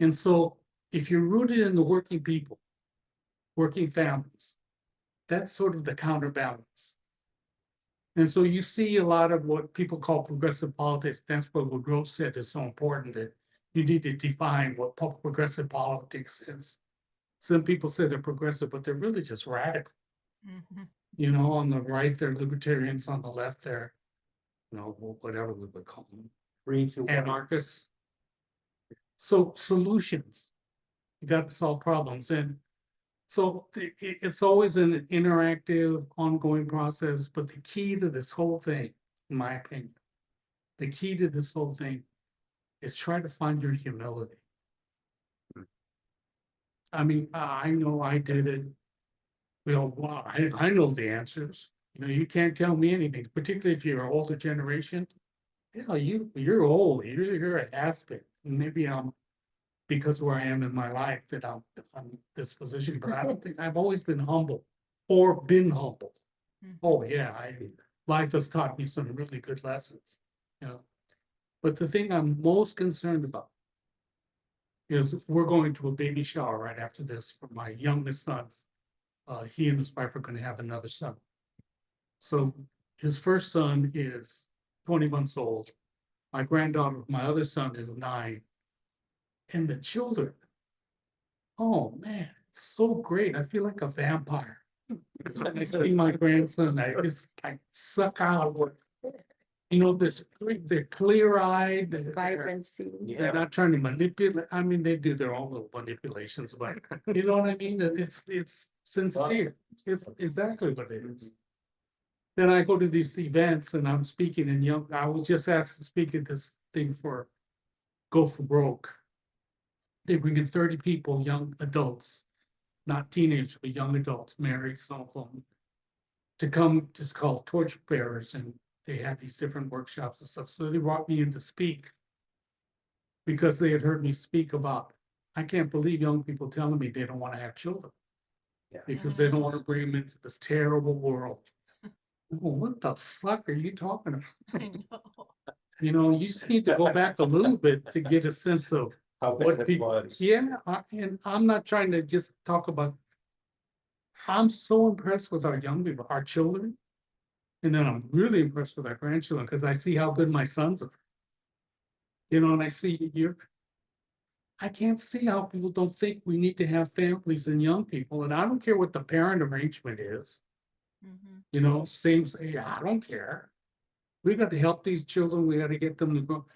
Speaker 10: And so if you're rooted in the working people, working families, that's sort of the counterbalance. And so you see a lot of what people call progressive politics. That's what Woodrow said is so important, that you need to define what progressive politics is. Some people say they're progressive, but they're really just radical.
Speaker 3: Mhm.
Speaker 10: You know, on the right, they're libertarians, on the left, they're, you know, whatever we would call them,
Speaker 2: Green to white.
Speaker 10: anarchists. So solutions, you got to solve problems. And so it's always an interactive, ongoing process, but the key to this whole thing, in my opinion, the key to this whole thing is try to find your humility. I mean, I know I did it. Well, wow, I know the answers. You know, you can't tell me anything, particularly if you're an older generation. Yeah, you're old. You're an aspect. Maybe I'm, because where I am in my life, that I'm this position, but I don't think I've always been humble or been humble.
Speaker 3: Mhm.
Speaker 10: Oh, yeah, life has taught me some really good lessons, you know. But the thing I'm most concerned about is we're going to a baby shower right after this for my youngest son. He and his wife are going to have another son. So his first son is 20 months old. My granddaughter, my other son is 9. And the children, oh man, it's so great. I feel like a vampire. When I see my grandson, I suck out what, you know, they're clear-eyed.
Speaker 8: Vibrancy.
Speaker 10: They're not trying to manipulate. I mean, they do their own little manipulations, but you know what I mean? It's sincere. It's exactly what it is. Then I go to these events and I'm speaking I was just asked to speak at this thing for Go for Broke. They bring in 30 people, young adults, not teenagers, but young adults, married, some of them, to come, just called torch bearers, and they have these different workshops and stuff. So they brought me in to speak because they had heard me speak about, I can't believe young people telling me they don't want to have children.
Speaker 2: Yeah.
Speaker 10: because they don't want to bring them into this terrible world. Well, what the fuck are you talking about?
Speaker 3: I know.
Speaker 10: You know, you just need to go back a little bit to get a sense of
Speaker 2: How
Speaker 10: what
Speaker 2: bad it
Speaker 10: people,
Speaker 2: was.
Speaker 10: yeah, and I'm not trying to just talk about. I'm so impressed with our young people, our children. And then I'm really impressed with our grandchildren, because I see how good my sons are. You know, and I see you're. I can't see how people don't think we need to have families and young people, and I don't care what the parent arrangement is.
Speaker 3: Mhm.
Speaker 10: You know, seems, yeah, I don't care. We got to help these children, we got to get them to grow.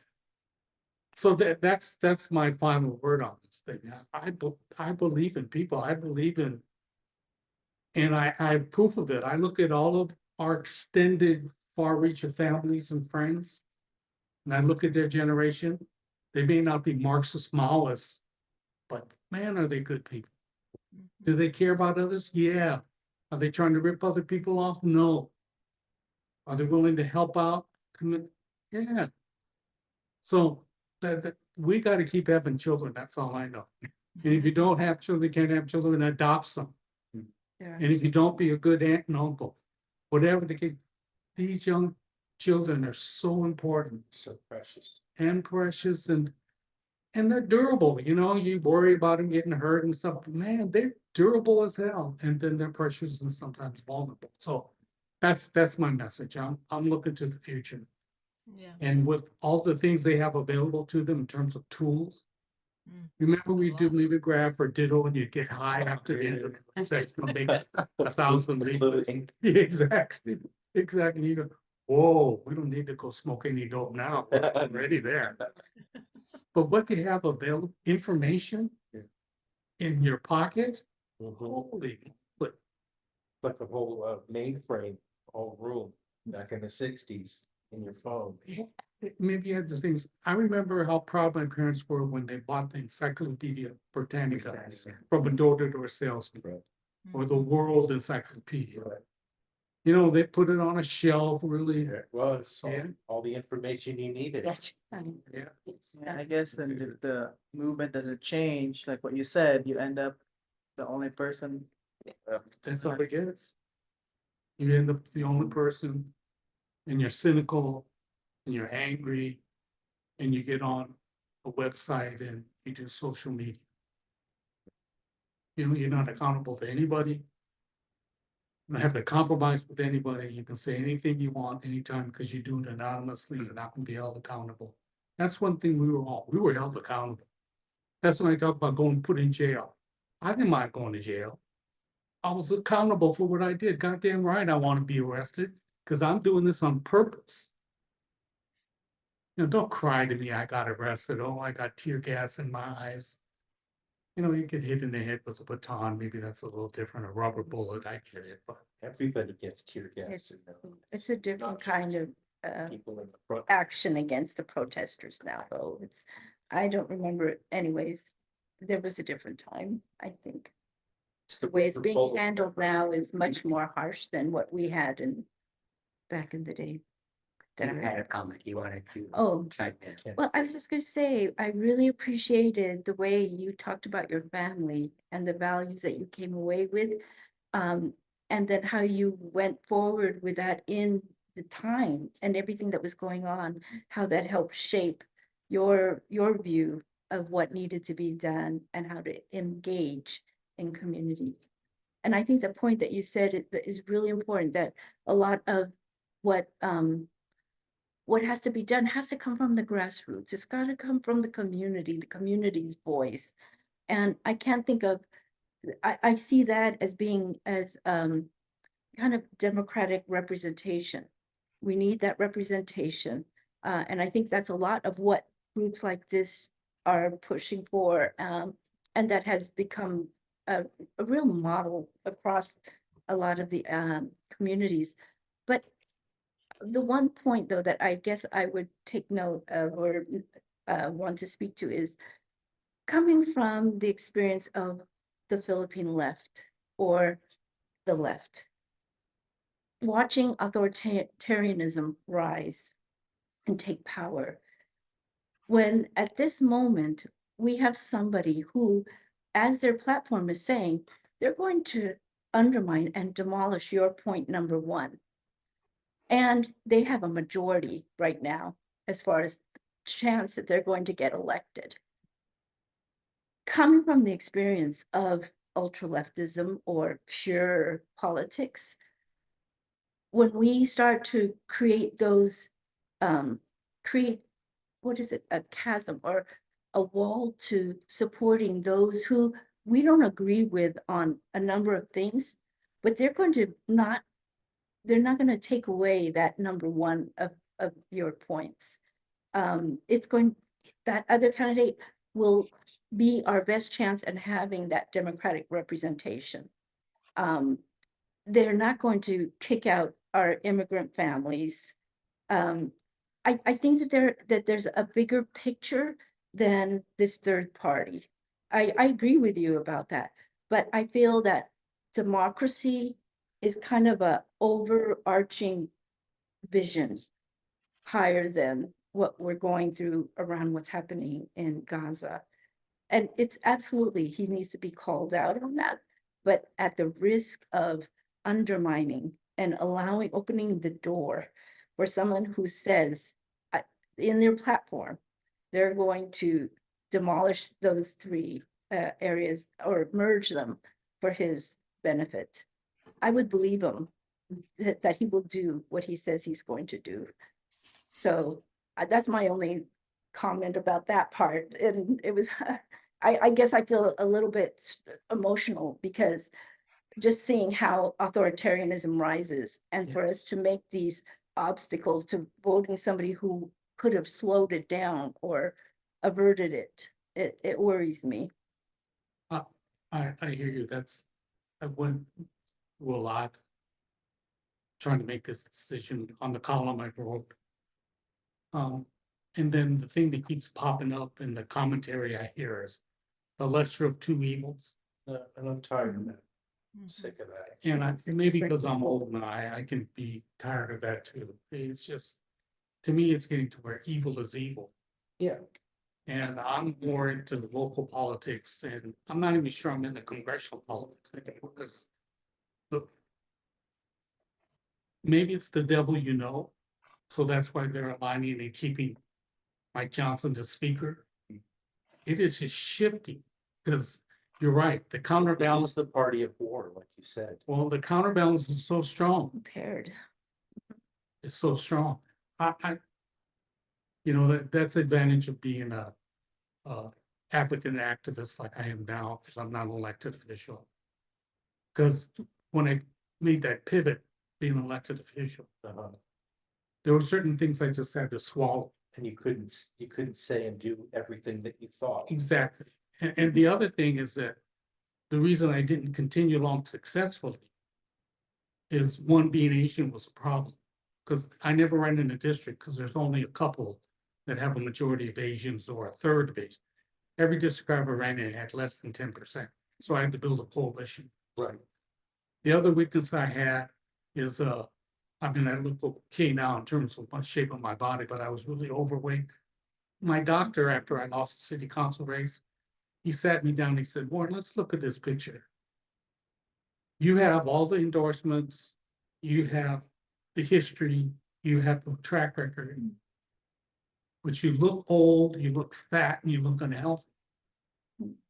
Speaker 10: So that's my final word on this thing. I believe in people, I believe in. And I have proof of it. I look at all of our extended far reach of families and friends. And I look at their generation. They may not be Marxist Maoists, but man, are they good people. Do
Speaker 3: Mhm.
Speaker 10: they care about others? Yeah. Are they trying to rip other people off? No. Are they willing to help out? Commit? Yeah. So that we got to keep having children. That's all I know. And if you don't have children, can't have children, adopt some.
Speaker 8: Yeah.
Speaker 10: And if you don't, be a good aunt and uncle, whatever the case. These young children are so important
Speaker 2: So precious.
Speaker 10: and precious, and they're durable. You know, you worry about them getting hurt and stuff, but man, they're durable as hell. And then they're precious and sometimes vulnerable. So that's my message. I'm looking to the future.
Speaker 3: Yeah.
Speaker 10: And with all the things they have available to them in terms of tools.
Speaker 3: Mm.
Speaker 10: Remember
Speaker 3: A
Speaker 10: we did
Speaker 3: lot.
Speaker 10: lithograph or ditto and you get high after the end of the session, make 1,000 leaflets. Exactly, exactly. You go, whoa, we don't need to go smoke any dope now. We're already there. But what they have available, information in your pocket, holy, but
Speaker 2: Like the whole mainframe, whole room back in the sixties in your phone.
Speaker 10: maybe you had the things. I remember how proud my parents were when they bought the Encyclopedia Britannica from a door-to-door salesman, or the
Speaker 3: Mhm.
Speaker 10: World Encyclopedia.
Speaker 2: Right.
Speaker 10: You know, they put it on a shelf, really.
Speaker 2: It was
Speaker 10: Yeah.
Speaker 2: all the information you needed.
Speaker 8: That's right.
Speaker 10: Yeah.
Speaker 7: And I guess then if the movement doesn't change, like what you said, you end up the only person.
Speaker 10: That's all it gets. You end up the only person, and you're cynical, and you're angry, and you get on a website and you do social media. You know, you're not accountable to anybody. You don't have to compromise with anybody. You can say anything you want anytime because you do it anonymously. You're not gonna be held accountable. That's one thing we were held accountable. That's when I talk about going put in jail. I didn't mind going to jail. I was accountable for what I did. Goddamn right, I want to be arrested because I'm doing this on purpose. You know, don't cry to me. I got arrested. Oh, I got tear gas in my eyes. You know, you get hit in the head with a baton. Maybe that's a little different. A rubber bullet. I get it, but
Speaker 2: Everybody gets tear gas.
Speaker 8: It's,
Speaker 2: in them.
Speaker 8: it's a different kind of
Speaker 2: People in the front.
Speaker 8: action against the protesters now, though. I don't remember it anyways. There was a different time, I think. The way it's being
Speaker 2: Bullet.
Speaker 8: handled now is much more harsh than what we had back in the day. that
Speaker 1: You
Speaker 8: I
Speaker 1: had a comment you wanted to
Speaker 8: Oh,
Speaker 1: type in.
Speaker 2: Can't
Speaker 8: well, I
Speaker 2: say.
Speaker 8: was just gonna say, I really appreciated the way you talked about your family and the values that you came away with. And then how you went forward with that in the time and everything that was going on, how that helped shape your view of what needed to be done and how to engage in community. And I think the point that you said that is really important, that a lot of what has to be done has to come from the grassroots. It's got to come from the community's voice. And I can't think of, I see that as being as kind of democratic representation. We need that representation. And I think that's a lot of what groups like this are pushing for. And that has become a real model across a lot of the communities. But the one point, though, that I guess I would take note of or want to speak to is coming from the experience of the Philippine left or the left, watching authoritarianism rise and take power. When at this moment, we have somebody who, as their platform is saying, they're going to undermine and demolish your point number one. And they have a majority right now as far as chance that they're going to get elected. Coming from the experience of ultra-leftism or pure politics, when we start to create those, what is it, a chasm or a wall to supporting those who we don't agree with on a number of things, but they're not going to take away that number one of your points. That other candidate will be our best chance at having that democratic representation. They're not going to kick out our immigrant families. I think that there's a bigger picture than this third party. I agree with you about that, but I feel that democracy is kind of a overarching vision higher than what we're going through around what's happening in Gaza. And it's absolutely, he needs to be called out on that, but at the risk of undermining and opening the door for someone who says in their platform, they're going to demolish those three areas or merge them for his benefit. I would believe him that he will do what he says he's going to do. So that's my only comment about that part. And it was, I guess I feel a little bit emotional because just seeing how authoritarianism rises and for us to make these obstacles to voting somebody who could have slowed it down or averted it worries me.
Speaker 10: I hear you. I went through a lot trying to make this decision on the column I wrote. And then the thing that keeps popping up in the commentary I hear is the lesser of two evils.
Speaker 2: And I'm tired of that. I'm sick of that.
Speaker 10: And maybe because I'm old and I can be tired of that too. It's just, to me, it's getting to where evil is evil.
Speaker 2: Yeah.
Speaker 10: And I'm more into the local politics, and I'm not even sure I'm in the congressional politics anymore, because maybe it's the devil, so that's why they're aligning and keeping Mike Johnson the speaker. It is just shifting, because you're right, the counterbalance,
Speaker 2: The party of war, like you said.
Speaker 10: well, the counterbalance is so strong.
Speaker 8: Compared.
Speaker 10: It's so strong. That's the advantage of being a advocate and activist like I am now, because I'm not an elected official. Because when I made that pivot, being an elected official, there were certain things I just had to swallow.
Speaker 2: And you couldn't say and do everything that you thought.
Speaker 10: Exactly. And the other thing is that the reason I didn't continue along successfully is one, being Asian was a problem. Because I never ran in a district because there's only a couple that have a majority of Asians or a third of Asians. Every district I ever ran in had less than 10%. So I had to build a coalition.
Speaker 2: Right.
Speaker 10: The other weakness I had is, I look okay now in terms of the shape of my body, but I was really overweight. My doctor, after I lost the city council race, he sat me down and he said, Warren, let's look at this picture. You have all the endorsements, you have the history, you have the track record, but you look old, you look fat, and you look unhealthy.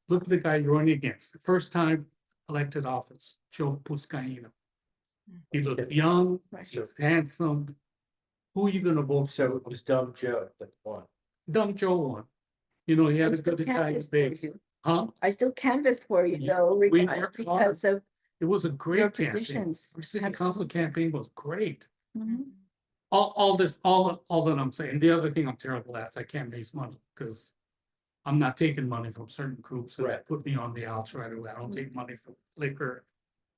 Speaker 10: Look at the guy you're running against. The first time elected office, Joe Puscaino. He looked young, he's handsome. Who are you gonna vote
Speaker 2: So
Speaker 10: for?
Speaker 2: it was Dumb Joe that won.
Speaker 10: Dumb Joe won. He had
Speaker 8: I
Speaker 10: a
Speaker 8: still
Speaker 10: good Italian
Speaker 8: canvassed for
Speaker 10: base.
Speaker 8: you.
Speaker 10: Huh?
Speaker 8: I still canvassed for you
Speaker 10: We
Speaker 8: though,
Speaker 10: worked
Speaker 8: because of
Speaker 10: It was a
Speaker 8: your
Speaker 10: great campaign.
Speaker 8: positions.
Speaker 10: Our city council
Speaker 8: Absolutely.
Speaker 10: campaign was great.
Speaker 8: Mhm.
Speaker 10: All that I'm saying, the other thing I'm terrible at is I can't raise money because I'm not taking money from certain groups that
Speaker 2: Right.
Speaker 10: put me on the outs right away. I don't take money from liquor,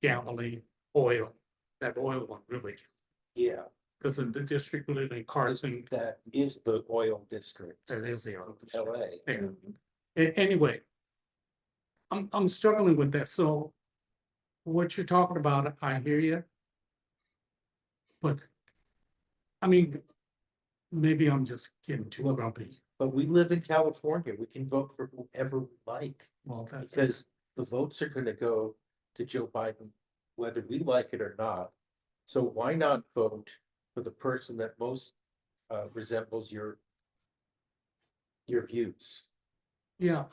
Speaker 10: gambling, oil. That oil one really,
Speaker 2: Yeah,
Speaker 10: because in the district we live in Carson,
Speaker 2: that is the oil district,
Speaker 10: that is the oil district.
Speaker 2: LA.
Speaker 10: Yeah. Anyway, I'm struggling with that. So what you're talking about, I hear you. But maybe I'm just getting too grumpy.
Speaker 2: But we live in California. We can vote for whoever we like
Speaker 10: Well, that's
Speaker 2: because the votes are gonna go to Joe Biden whether we like it or not. So why not vote for the person that most resembles your views?
Speaker 10: Yeah,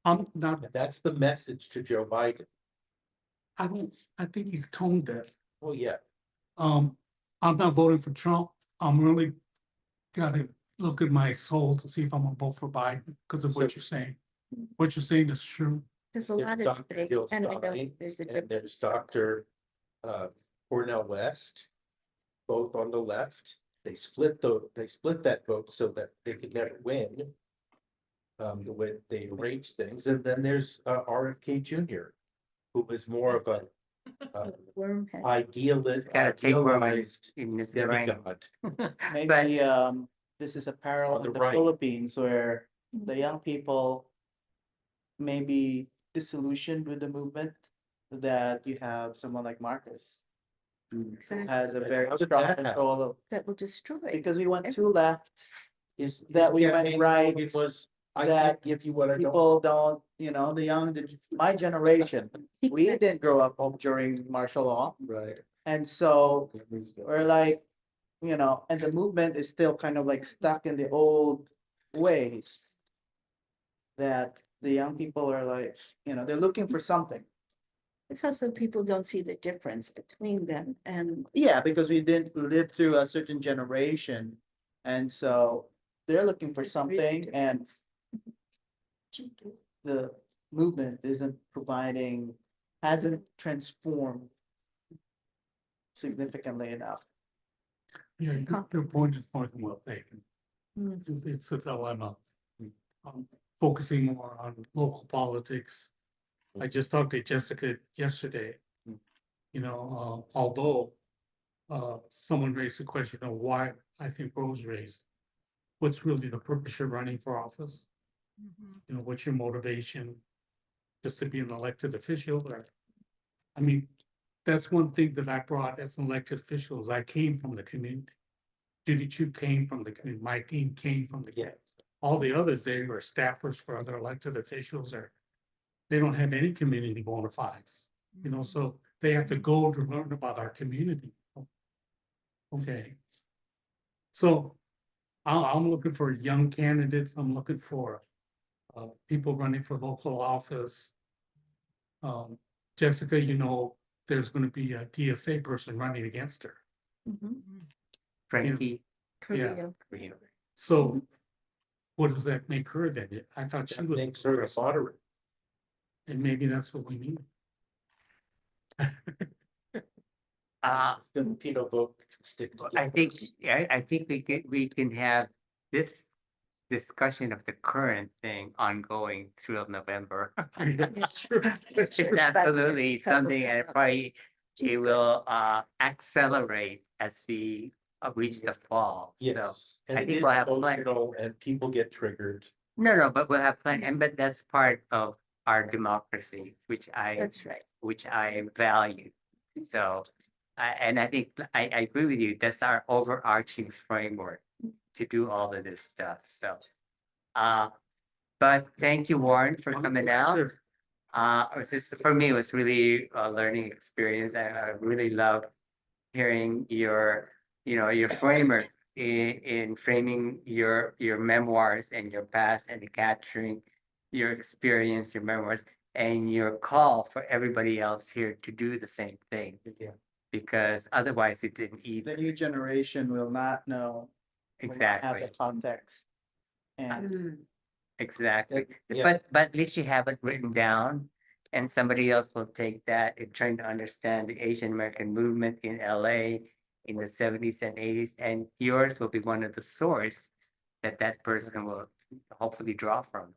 Speaker 10: I'm not,
Speaker 2: And that's the message to Joe Biden.
Speaker 10: I think he's toned deaf.
Speaker 2: Oh, yeah.
Speaker 10: I'm not voting for Trump. I'm really gotta look at my soul to see if I'm gonna vote for Biden because of what
Speaker 2: So-
Speaker 10: you're saying. What you're saying is true.
Speaker 8: There's a
Speaker 2: There's
Speaker 8: lot at
Speaker 2: Dr.
Speaker 8: stake,
Speaker 2: Jill
Speaker 8: and I know
Speaker 2: Stein,
Speaker 8: there's a
Speaker 2: And
Speaker 8: difference.
Speaker 2: there's Dr. Cornell West, both on the left. They split that vote so that they could never win. The way they arrange things, and then there's RFK Jr., who is more of a
Speaker 8: Wormhead.
Speaker 2: idealist,
Speaker 1: Gotta take where my,
Speaker 2: idealized
Speaker 1: in this brain.
Speaker 2: demigod.
Speaker 7: Maybe, this is a parallel
Speaker 2: On the
Speaker 7: in the
Speaker 2: right.
Speaker 7: Philippines where the young people may be disillusioned with the movement, that you have someone like Marcus, who
Speaker 8: Exactly.
Speaker 7: has a very
Speaker 2: How did
Speaker 7: strong
Speaker 2: that happen?
Speaker 7: control of,
Speaker 8: That will destroy.
Speaker 7: because we went too left,
Speaker 2: Is
Speaker 7: That we
Speaker 2: his
Speaker 7: went
Speaker 2: campaign
Speaker 7: right,
Speaker 2: slogan was, I
Speaker 7: that
Speaker 2: can't give you what I don't.
Speaker 7: people don't, my generation, we didn't grow up during martial law.
Speaker 9: Right.
Speaker 7: And so we're like, and the movement is still kind of like stuck in the old ways. That the young people are like, they're looking for something.
Speaker 8: It's also people don't see the difference between them and
Speaker 7: Yeah, because we didn't live through a certain generation. And so they're looking for
Speaker 8: there's really
Speaker 7: something, and
Speaker 8: difference.
Speaker 7: the movement hasn't transformed significantly enough.
Speaker 10: Yeah, your point is well taken.
Speaker 8: Mm.
Speaker 10: It's a dilemma. Focusing more on local politics. I just talked to Jessica yesterday. Although someone raised the question of why, I think Rose raised, what's really the purpose you're running for office?
Speaker 3: Mhm.
Speaker 10: What's your motivation? Just to be an elected official, or, I mean, that's one thing that I brought as an elected official, is I came from the community. Judy Chu came from the community, Mike Dean came from the community. All the others, they were staffers for other elected officials, or they don't have any community bona fides, so they have to go to learn about our community. Okay. So I'm looking for young candidates. I'm looking for people running for local office. Jessica, there's gonna be a DSA person running against her.
Speaker 8: Mhm.
Speaker 1: Frankie.
Speaker 8: Korea.
Speaker 10: So what does that make her then? I thought she
Speaker 2: That
Speaker 10: was,
Speaker 2: makes her a moderate.
Speaker 10: and maybe that's what we need.
Speaker 2: Filipino vote can stick
Speaker 1: I
Speaker 2: together.
Speaker 1: think we can have this discussion of the current thing ongoing through November. It's absolutely something, and probably it will accelerate as we reach the fall. So,
Speaker 2: Yes, and
Speaker 1: I
Speaker 2: it
Speaker 1: think
Speaker 2: is
Speaker 1: we'll have plenty.
Speaker 2: emotional and people get triggered.
Speaker 1: No, but we'll have plenty, but that's part of our democracy, which
Speaker 8: That's right.
Speaker 1: I value. So, and I think I agree with you. That's our overarching framework to do all of this stuff. So, but thank you, Warren, for coming out. It was just, for me, it was really a learning experience, and I really love hearing your framework in framing your memoirs and your past, and capturing your experience, your memoirs, and your call for everybody else here to do the same thing.
Speaker 7: Yeah.
Speaker 1: Because otherwise it didn't
Speaker 7: The
Speaker 1: either.
Speaker 7: new generation will not know. will not Have
Speaker 1: Exactly.
Speaker 7: the context. And
Speaker 1: Exactly.
Speaker 2: Yeah.
Speaker 1: But at least you have it written down, and somebody else will take that and trying to understand the Asian American movement in LA in the 70s and 80s, and yours will be one of the source that person will hopefully draw from.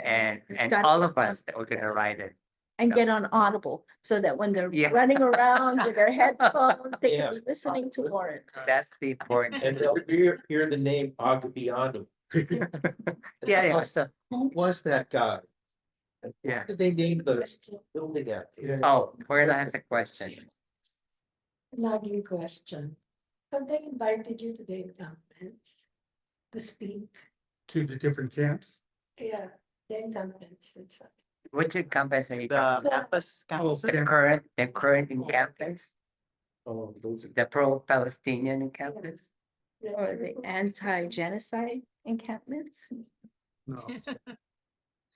Speaker 1: And
Speaker 8: gotta
Speaker 1: all
Speaker 8: be
Speaker 1: of us that we're gonna write it.
Speaker 8: And get on Audible so that when they're
Speaker 1: Yeah.
Speaker 8: running around with their headphones, they
Speaker 2: Yeah.
Speaker 8: can be listening to Warren.
Speaker 1: That's the important.
Speaker 2: And they'll hear the name Agabianu.
Speaker 1: Yeah, so,
Speaker 2: Who was that guy?
Speaker 1: yeah.
Speaker 2: Why did they name the building after?
Speaker 1: Oh, Puerto has a question.
Speaker 6: Lovely question. Have they invited you to the encampments to speak?
Speaker 10: To the different camps.
Speaker 6: Yeah, the encampments, it's
Speaker 1: Which campus are you
Speaker 7: The
Speaker 1: talking about?
Speaker 7: campus, campus.
Speaker 1: The current in campus,
Speaker 9: Oh, those are.
Speaker 1: the pro-Palestinian campus?
Speaker 8: Or the anti-genocide encampments?
Speaker 10: No.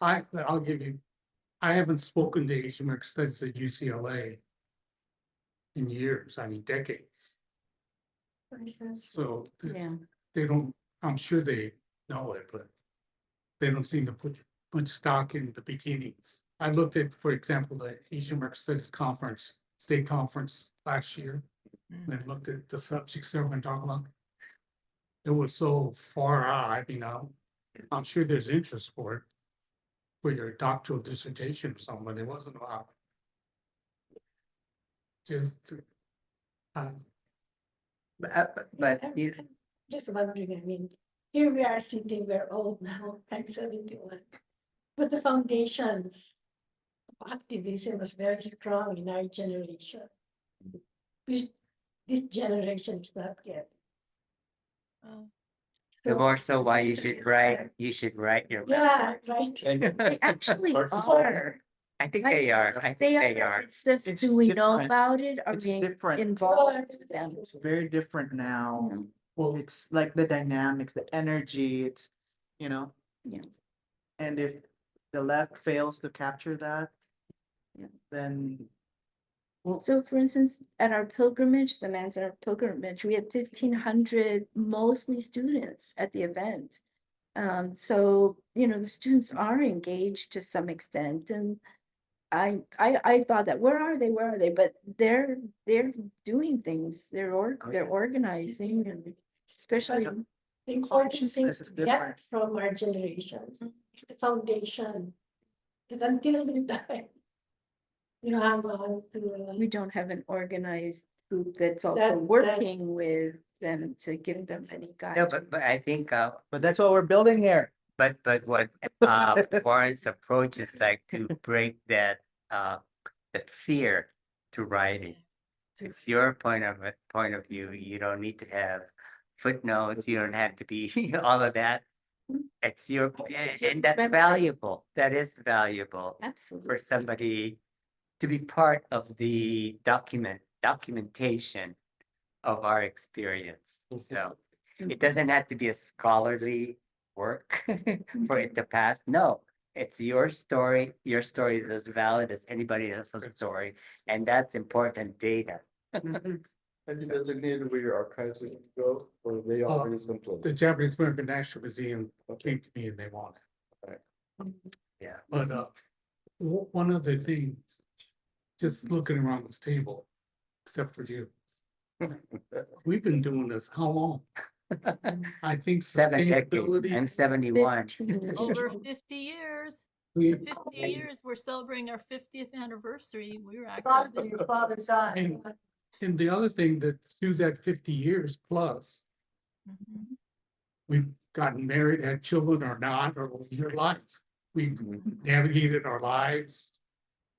Speaker 10: I'll give you, I haven't spoken to Asian American Studies at UCLA in years, I mean decades. So
Speaker 8: Yeah.
Speaker 10: they don't, I'm sure they know it, but they don't seem to put much stock in the beginnings. I looked at, for example, the Asian American Studies Conference, state conference last year,
Speaker 3: Mm.
Speaker 10: and looked at the subjects they were going to talk about. It was so far out, I mean, I'm sure there's interest for it, for your doctoral dissertation or something, but it wasn't about just,
Speaker 1: But you,
Speaker 6: Just wondering, I mean, here we are sitting, we're old now, I'm 71. But the foundations of activism was very strong in our generation. This generation is not yet.
Speaker 3: Oh,
Speaker 1: the more so why you should write your.
Speaker 6: Yeah, right.
Speaker 8: They actually
Speaker 2: Parts of
Speaker 8: are.
Speaker 1: I think they are, I think they are.
Speaker 8: It's just,
Speaker 7: It's
Speaker 8: do we know
Speaker 7: different.
Speaker 8: about it? Are
Speaker 7: It's
Speaker 8: we
Speaker 7: different.
Speaker 8: involved with them?
Speaker 7: It's very different now.
Speaker 8: Yeah.
Speaker 10: well,
Speaker 7: It's like the dynamics, the energy, it's, you know.
Speaker 8: Yeah.
Speaker 7: And if the left fails to capture that,
Speaker 8: Yeah.
Speaker 7: then
Speaker 8: So for instance, at our pilgrimage, the Manzanar pilgrimage, we had 1,500 mostly students at the event. So, you know, the students are engaged to some extent, and I thought that, where are they? But they're doing things, they're organizing, and especially,
Speaker 6: The important thing
Speaker 7: Consciousness is
Speaker 6: to get
Speaker 7: different.
Speaker 6: from our generation is the foundation. Because until we die, you know how to.
Speaker 8: we don't have an organized group that's also
Speaker 6: That-
Speaker 8: working with them to give them any
Speaker 1: No,
Speaker 8: guidance.
Speaker 1: but I think,
Speaker 7: but that's what we're building here.
Speaker 1: but what, Warren's approach is like to break that, the fear to writing. It's your point of view. You don't need to have footnotes. You don't have to be all of that. It's your, and that's valuable. That is valuable
Speaker 8: Absolutely.
Speaker 1: for somebody to be part of the documentation of our experience. So it doesn't have to be a scholarly work for it to pass. No, it's your story. Your story is as valid as anybody else's story, and that's important data.
Speaker 9: Have you designated where your archives are gonna go, or they already been
Speaker 10: the
Speaker 9: placed?
Speaker 10: Japanese American National Museum came to me and they wanted.
Speaker 1: Yeah.
Speaker 10: But one other thing, just looking around this table, except for you. We've been doing this how long? I think
Speaker 1: 7 decades.
Speaker 10: sustainability.
Speaker 1: I'm 71.
Speaker 8: 15 years.
Speaker 3: over 50 years.
Speaker 10: we-
Speaker 3: 50 years, we're celebrating our 50th anniversary. We were
Speaker 6: Father,
Speaker 3: active.
Speaker 6: your father's eye.
Speaker 10: And the other thing that through that 50 years plus,
Speaker 3: Mhm.
Speaker 10: we've gotten married, had children or not, or your life. We've navigated our lives.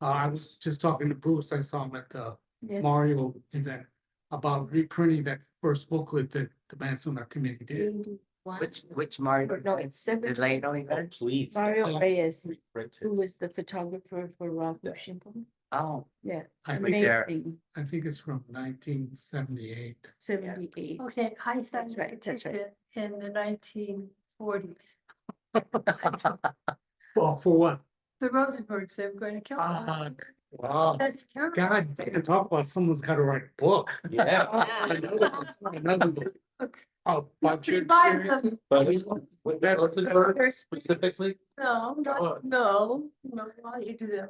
Speaker 10: I was just talking to Bruce, I saw him at the
Speaker 8: Yes.
Speaker 10: Mario event about reprinting that first booklet that the Manzanar committee did.
Speaker 8: 81.
Speaker 1: Which Mario?
Speaker 8: No, it's
Speaker 1: The
Speaker 8: 70.
Speaker 1: Leno event?
Speaker 2: Please.
Speaker 8: Mario Reyes,
Speaker 2: Print it.
Speaker 8: who was the photographer for Rob Shimple.
Speaker 1: Oh,
Speaker 8: Yeah,
Speaker 10: I think,
Speaker 1: there.
Speaker 8: amazing,
Speaker 10: I think it's from 1978.
Speaker 8: 78.
Speaker 6: Okay, I signed
Speaker 8: That's
Speaker 6: a
Speaker 8: right, that's right.
Speaker 6: petition in the 1940s.
Speaker 10: Well, for what?
Speaker 6: The Rosenbergs, they were going to kill them.
Speaker 10: Wow.
Speaker 6: That's terrible.
Speaker 10: God, they can talk about someone's gotta write a book.
Speaker 2: Yeah.
Speaker 10: Another book. About your
Speaker 6: Revive
Speaker 10: experience.
Speaker 6: them.
Speaker 2: But what Rosenberg specifically?
Speaker 6: No, no, why you do that?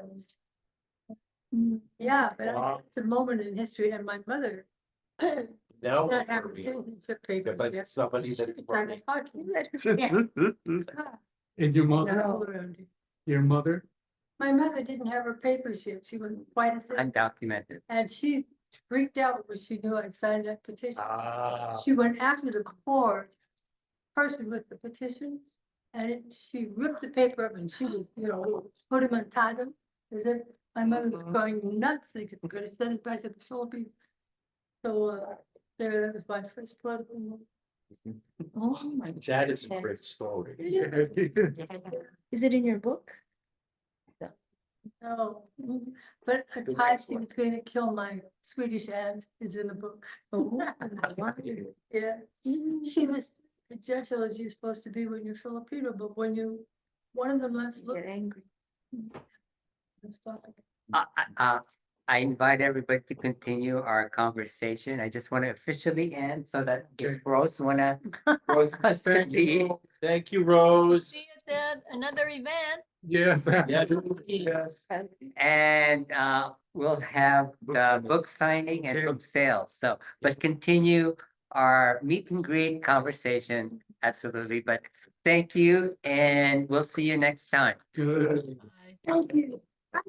Speaker 6: Yeah, but
Speaker 10: Wow.
Speaker 6: it's a moment in history, and my mother
Speaker 2: No.
Speaker 6: not having citizenship
Speaker 2: Yeah,
Speaker 6: papers
Speaker 2: but
Speaker 6: yet.
Speaker 2: somebody that.
Speaker 6: She tried to talk to me.
Speaker 10: And your mother,
Speaker 6: No, around it.
Speaker 10: your mother,
Speaker 6: My mother didn't have her papers yet, she was quite a thing,
Speaker 1: undocumented.
Speaker 6: and she freaked out when she knew I signed that petition.
Speaker 10: ah,
Speaker 6: She went after the court person with the petition, and she ripped the paper up and she was, put him on title. And then my mother was going nuts, thinking we're gonna send it back to the Philippines. So, there was my first political move.
Speaker 8: Oh my.
Speaker 2: That is a great story.
Speaker 8: Is it in your book?
Speaker 6: No, but I she was going to kill my Swedish aunt is in the book. Yeah, she was, the judge was you're supposed to be when you're Filipino, but when you, one of them, let's look.
Speaker 8: Get angry.
Speaker 6: Let's talk.
Speaker 1: I invite everybody to continue our conversation. I just want to officially end so that if Rose Rose wants to leave.
Speaker 2: Thank you,
Speaker 3: We'll
Speaker 2: Rose.
Speaker 3: see you at another event.
Speaker 10: Yes.
Speaker 2: Yes.
Speaker 10: Yes.
Speaker 1: And we'll have the book signing and book sales. So, but continue our meet and greet conversation. Absolutely. But thank you and we'll see you next time.
Speaker 10: Good.
Speaker 3: Bye.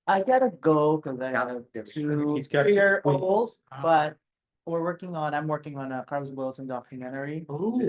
Speaker 7: I gotta go because I have two
Speaker 2: He's got-
Speaker 7: 3-year-olds, but I'm working on a Carlos Wilson documentary.
Speaker 10: Ooh.